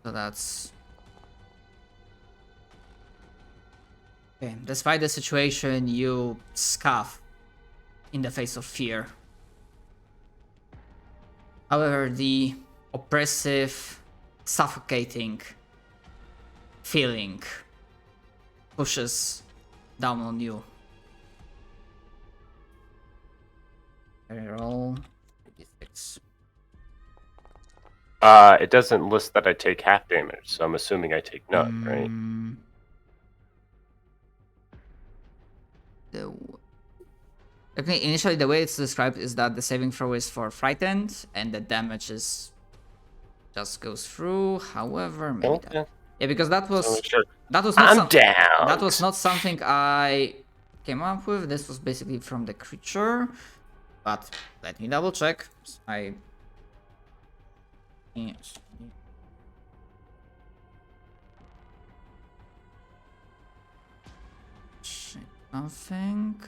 So that's okay. Despite the situation, you scoff in the face of fear. However, the oppressive, suffocating feeling pushes down on you. Roll 36. It doesn't list that I take half damage, so I'm assuming I take none, right? Okay, initially the way it's described is that the saving throw is for frightened and the damage is just goes through. However, maybe Okay. that. Yeah, because that was So sure. that was not I'm down. that was not something I came up with. This was basically from the creature. But let me double check. Yes. Nothing.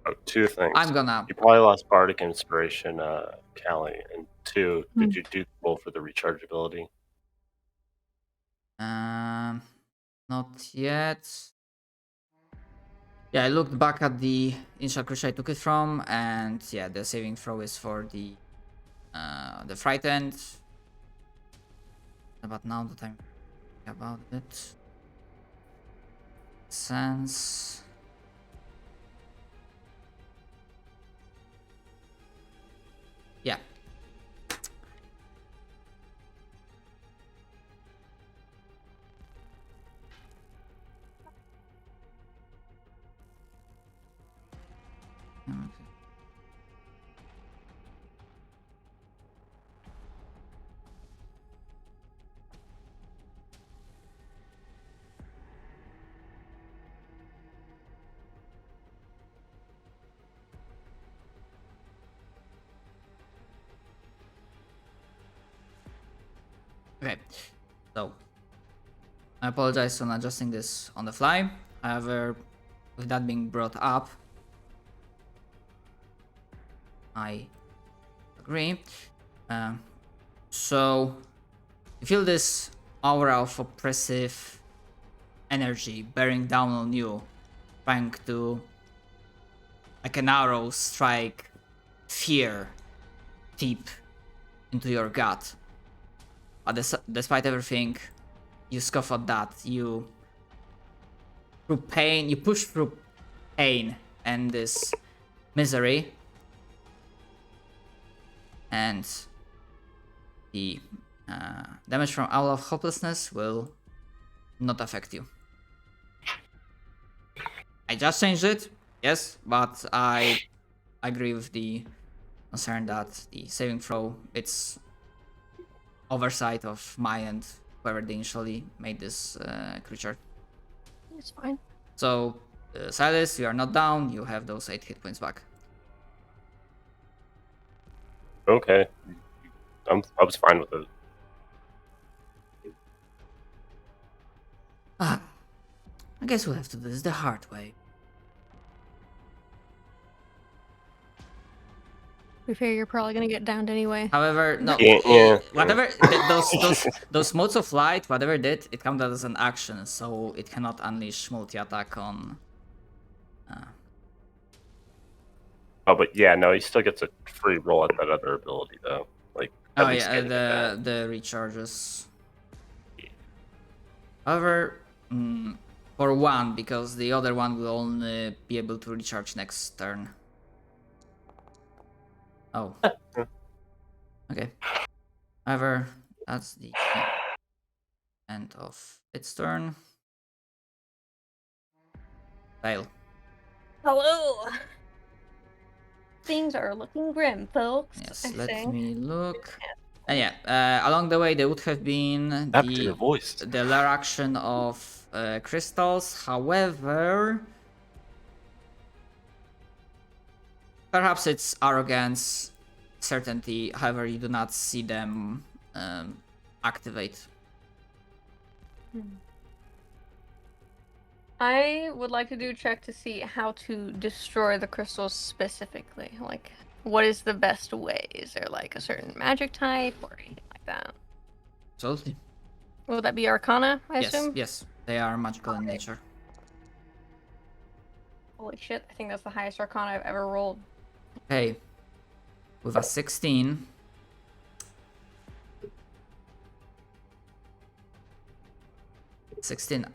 Oh, two things. I'm gonna. You probably lost Bardic Inspiration, Callie. And two, did you do roll for the rechargeability? Not yet. Yeah, I looked back at the initial creature I took it from, and yeah, the saving throw is for the frightened. But now that I'm thinking about it, sense. Yeah. Okay. Okay, so I apologize on adjusting this on the fly. However, with that being brought up, I agree. So you feel this aura of oppressive energy bearing down on you, trying to, like an arrow, strike fear deep into your gut. But despite everything, you scoff at that. You push through pain and this misery, and the damage from Owl of Hopelessness will not affect you. I just changed it, yes, but I agree with the concern that the saving throw, it's oversight of my end, whoever they initially made this creature. It's fine. So, Silas, you are not down, you have those 8 hit points back. Okay. I was fine with it. I guess we'll have to do this the hard way. We figure you're probably gonna get downed anyway. However, no, Yeah. whatever those modes of light, whatever it did, it counted as an action, so it cannot unleash multi-attack on. Oh, but yeah, no, he still gets a free roll at that other ability, though. Like, at Oh least yeah, getting it back. the recharges. However, for one, because the other one will only be able to recharge next turn. Oh. Okay. However, that's the end of its turn. Fail. Hello. Things are looking grim, folks. Yes, I let say. me look. And yeah, along the way there would have been Up to your voice. the lair action of crystals. However, perhaps it's arrogance, certainty. However, you do not see them activate. I would like to do a check to see how to destroy the crystals specifically. Like, what is the best way? Is there like a certain magic type or anything like that? Absolutely. Will that be Arcana, I Yes, assume? yes. They are magical in nature. Holy shit, I think that's the highest Arcana I've ever rolled. Okay. With a 16.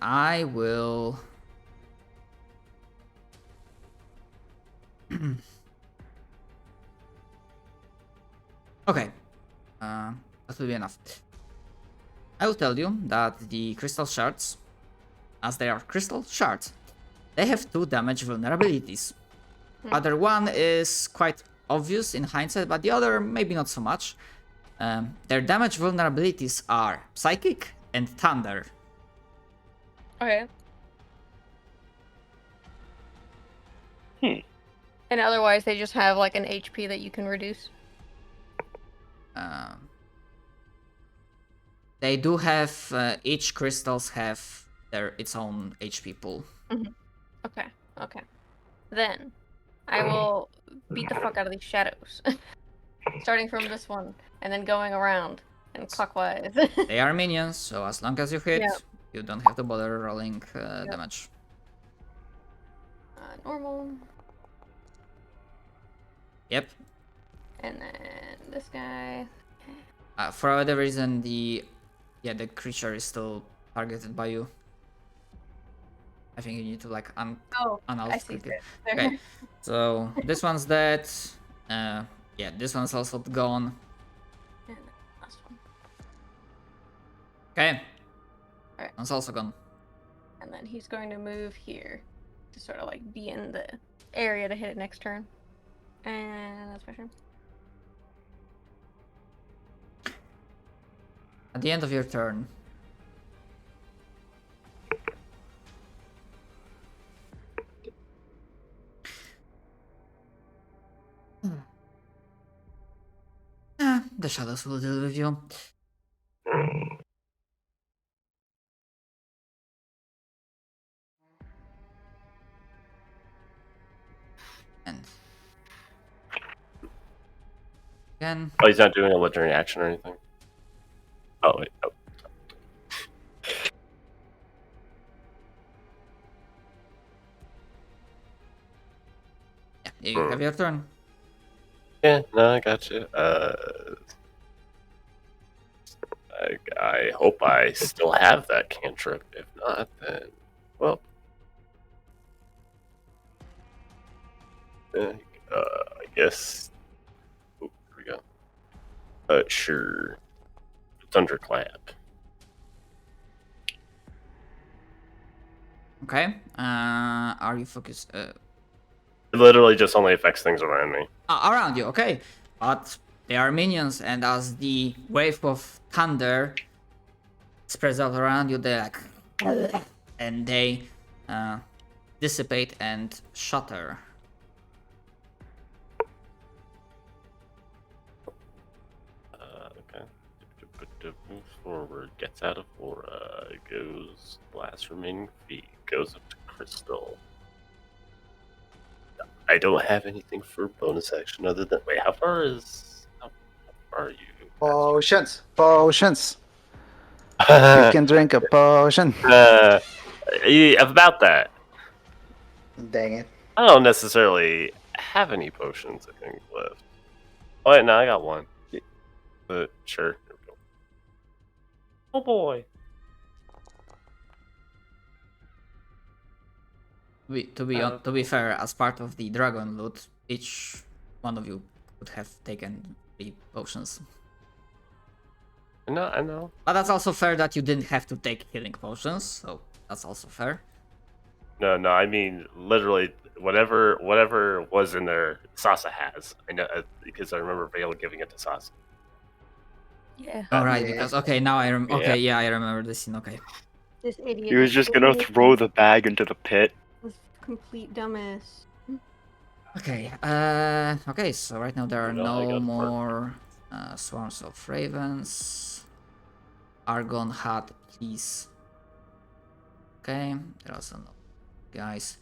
I will. Okay. That will be enough. I will tell you that the crystal shards, as they are crystal shards, they have 2 damage vulnerabilities. Other one is quite obvious in hindsight, but the other maybe not so much. Their damage vulnerabilities are Psychic and Thunder. Okay. And otherwise, they just have like an HP that you can reduce. They do have each crystals have its own HP pool. Okay. Okay. Then I will beat the fuck out of these shadows, starting from this one and then going around and clockwise. They are minions, so as long as you hit, Yeah. you don't have to bother rolling damage. Normal. Yep. And then this guy. For whatever reason, the creature is still targeted by you. I think you need to like Oh, I see. click it. There. Okay, so this one's dead. Yeah, this one's also gone. And the last one. Okay. Alright. One's also gone. And then he's going to move here to sort of like be in the area to hit it next turn. And that's my turn. At the end of your turn, the shadows will deal with you. And again, Oh, he's not doing a legendary action or anything. Oh wait. Oh. yeah, you have your turn. Yeah, no, I got you. I hope I still have that cantrip. If not, then well. I guess. Oh, here we go. Sure. Thunderclap. Okay. Are you focused? It literally just only affects things around me. Around you, okay. But they are minions, and as the wave of thunder spreads out around you, they like, and they dissipate and shatter. Okay. Moves forward, gets out of aura, goes last remaining feet, goes up to crystal. I don't have anything for bonus action other than wait. How far are you? Potions. You can drink a potion. Yeah, about that. Dang it. I don't necessarily have any potions, I think, left. Oh, wait, no, I got one. Sure. Here we go. Oh, boy. To be fair, as part of the dragon loot, each one of you could have taken 3 potions. No, I know. But that's also fair that you didn't have to take healing potions, so that's also fair. No, I mean literally whatever was in there, Sasa has. I know because I remember Vale giving it to Sasa. Yeah. All right, Yeah. because okay, now I I remember this scene. Okay. This idiot. He was just gonna throw the bag into the pit. This complete dumbass. Okay. Okay. So right now there are No, I no got more Swarms of ravens. Argon hat, please. Okay, there are also no guys.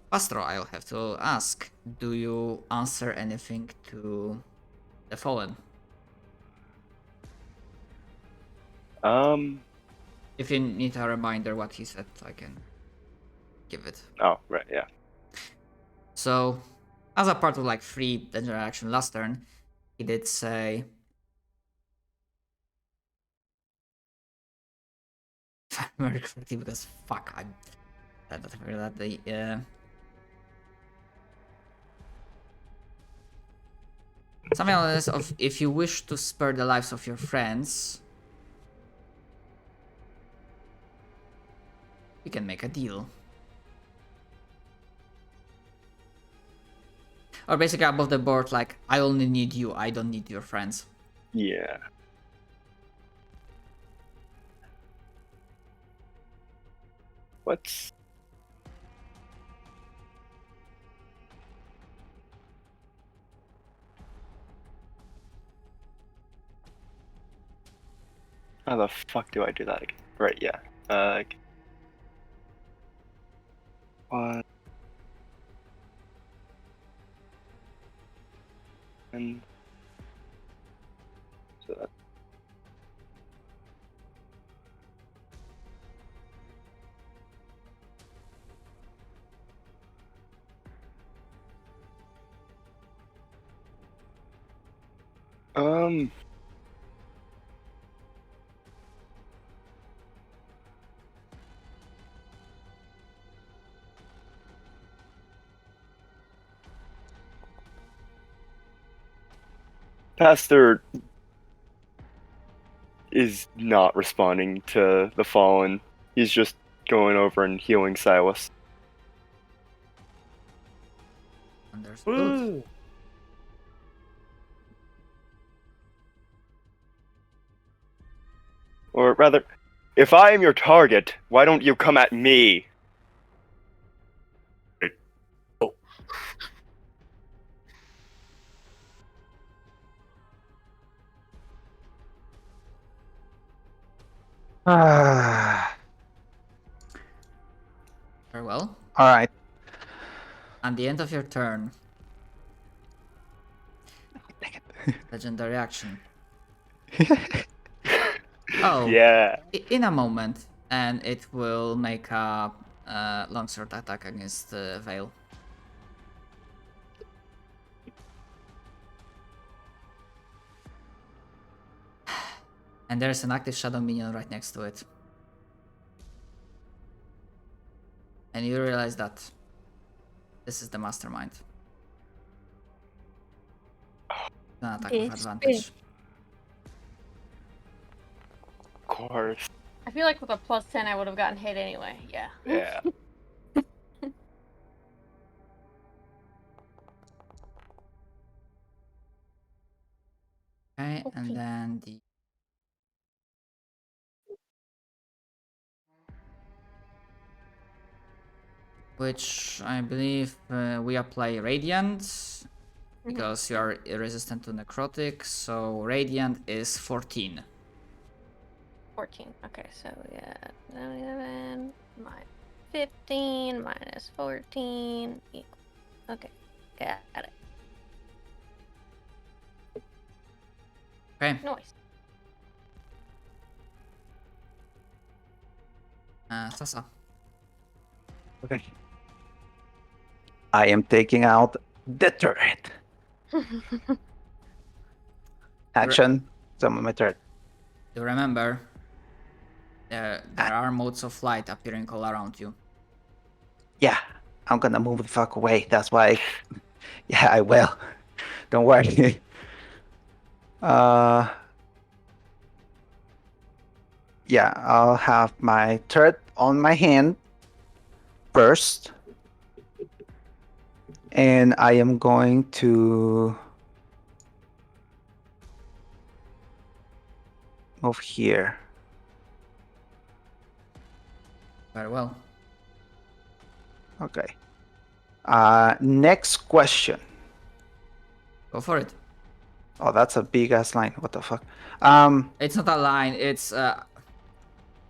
Pastro, I'll have to ask. Do you answer anything to the fallen? If you need a reminder what he said, I can give it. Oh, right, yeah. So, as a part of like free interaction last turn, he did say, if I remember correctly, because fuck, I had to figure that the something like this of if you wish to spare the lives of your friends, we can make a deal. Or basically above the board, like, I only need you, I don't need your friends. Yeah. What's... How the fuck do I do that again? Right, yeah. One... And... So that... Pastor is not responding to the fallen. He's just going over and healing Silas. Understood. Or rather, if I am your target, why don't you come at me? Oh. Ah. Very well. All right. At the end of your turn, legendary action. Oh, Yeah. in a moment, and it will make a longsword attack against Vale. And there's an active shadow minion right next to it. And you realize that this is the mastermind. An attack with It's advantage. Of course. I feel like with a +10, I would have gotten hit anyway. Yeah. Yeah. Okay, Okay. and then the which I believe we apply Radiant because you are resistant to necrotic, so Radiant is 14. 14. Okay, so yeah, 11 minus 15 minus 14 equals. Okay, got it. Okay, Nice. Sasa. Okay. I am taking out the turret. Action. Summon my turret. Do remember, there are modes of light appearing all around you. Yeah, I'm gonna move the fuck away. That's why. Yeah, I will. Don't worry. Yeah, I'll have my turret on my hand first, and I am going to move here. Very well. Okay. Next question. Go for it. Oh, that's a big ass line. What the fuck? It's not a line. It's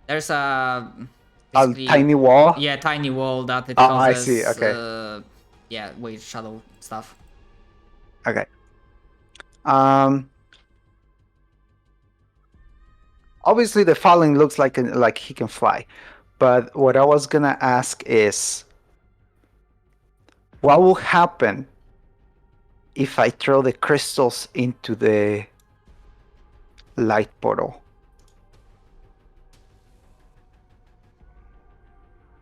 there's A basically tiny wall. yeah, tiny wall that it Oh, causes. I see. Okay. Yeah, weird shadow stuff. Okay. Obviously the falling looks like he can fly, but what I was gonna ask is, what will happen if I throw the crystals into the light portal?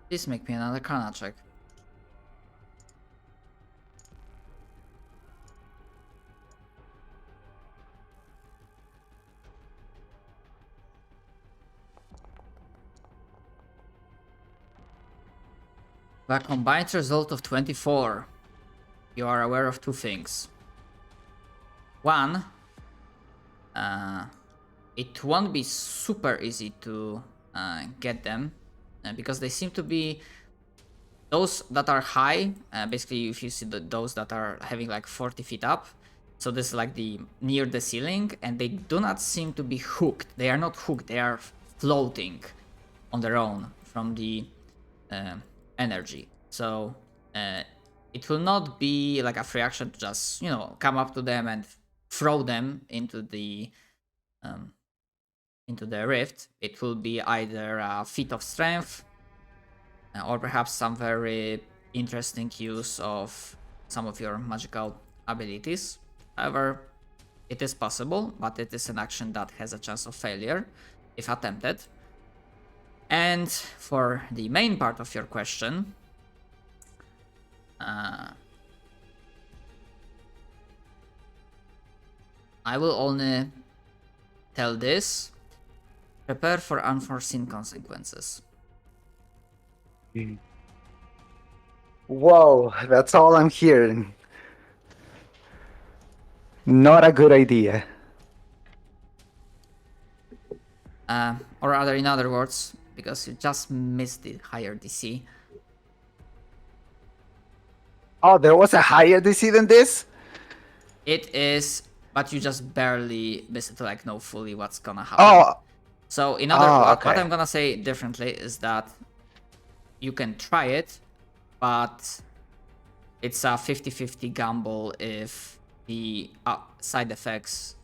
Please make me another Arcana check. The combined result of 24. You are aware of two things. One, it won't be super easy to get them because they seem to be those that are high. Basically, if you see those that are having like 40 feet up, so this is like the near the ceiling, and they do not seem to be hooked. They are not hooked. They are floating on their own from the energy. So it will not be like a free action to just come up to them and throw them into the rift. It will be either a feat of strength or perhaps some very interesting use of some of your magical abilities. However, it is possible, but it is an action that has a chance of failure if attempted. And for the main part of your question, I will only tell this: prepare for unforeseen consequences. Whoa, that's all I'm hearing. Not a good idea. Or rather, in other words, because you just missed the higher DC. Oh, there was a higher DC than this? It is, but you just barely missed it to like know fully what's gonna happen. Oh, So in okay. what I'm gonna say differently is that you can try it, but it's a 50-50 gamble if the side effects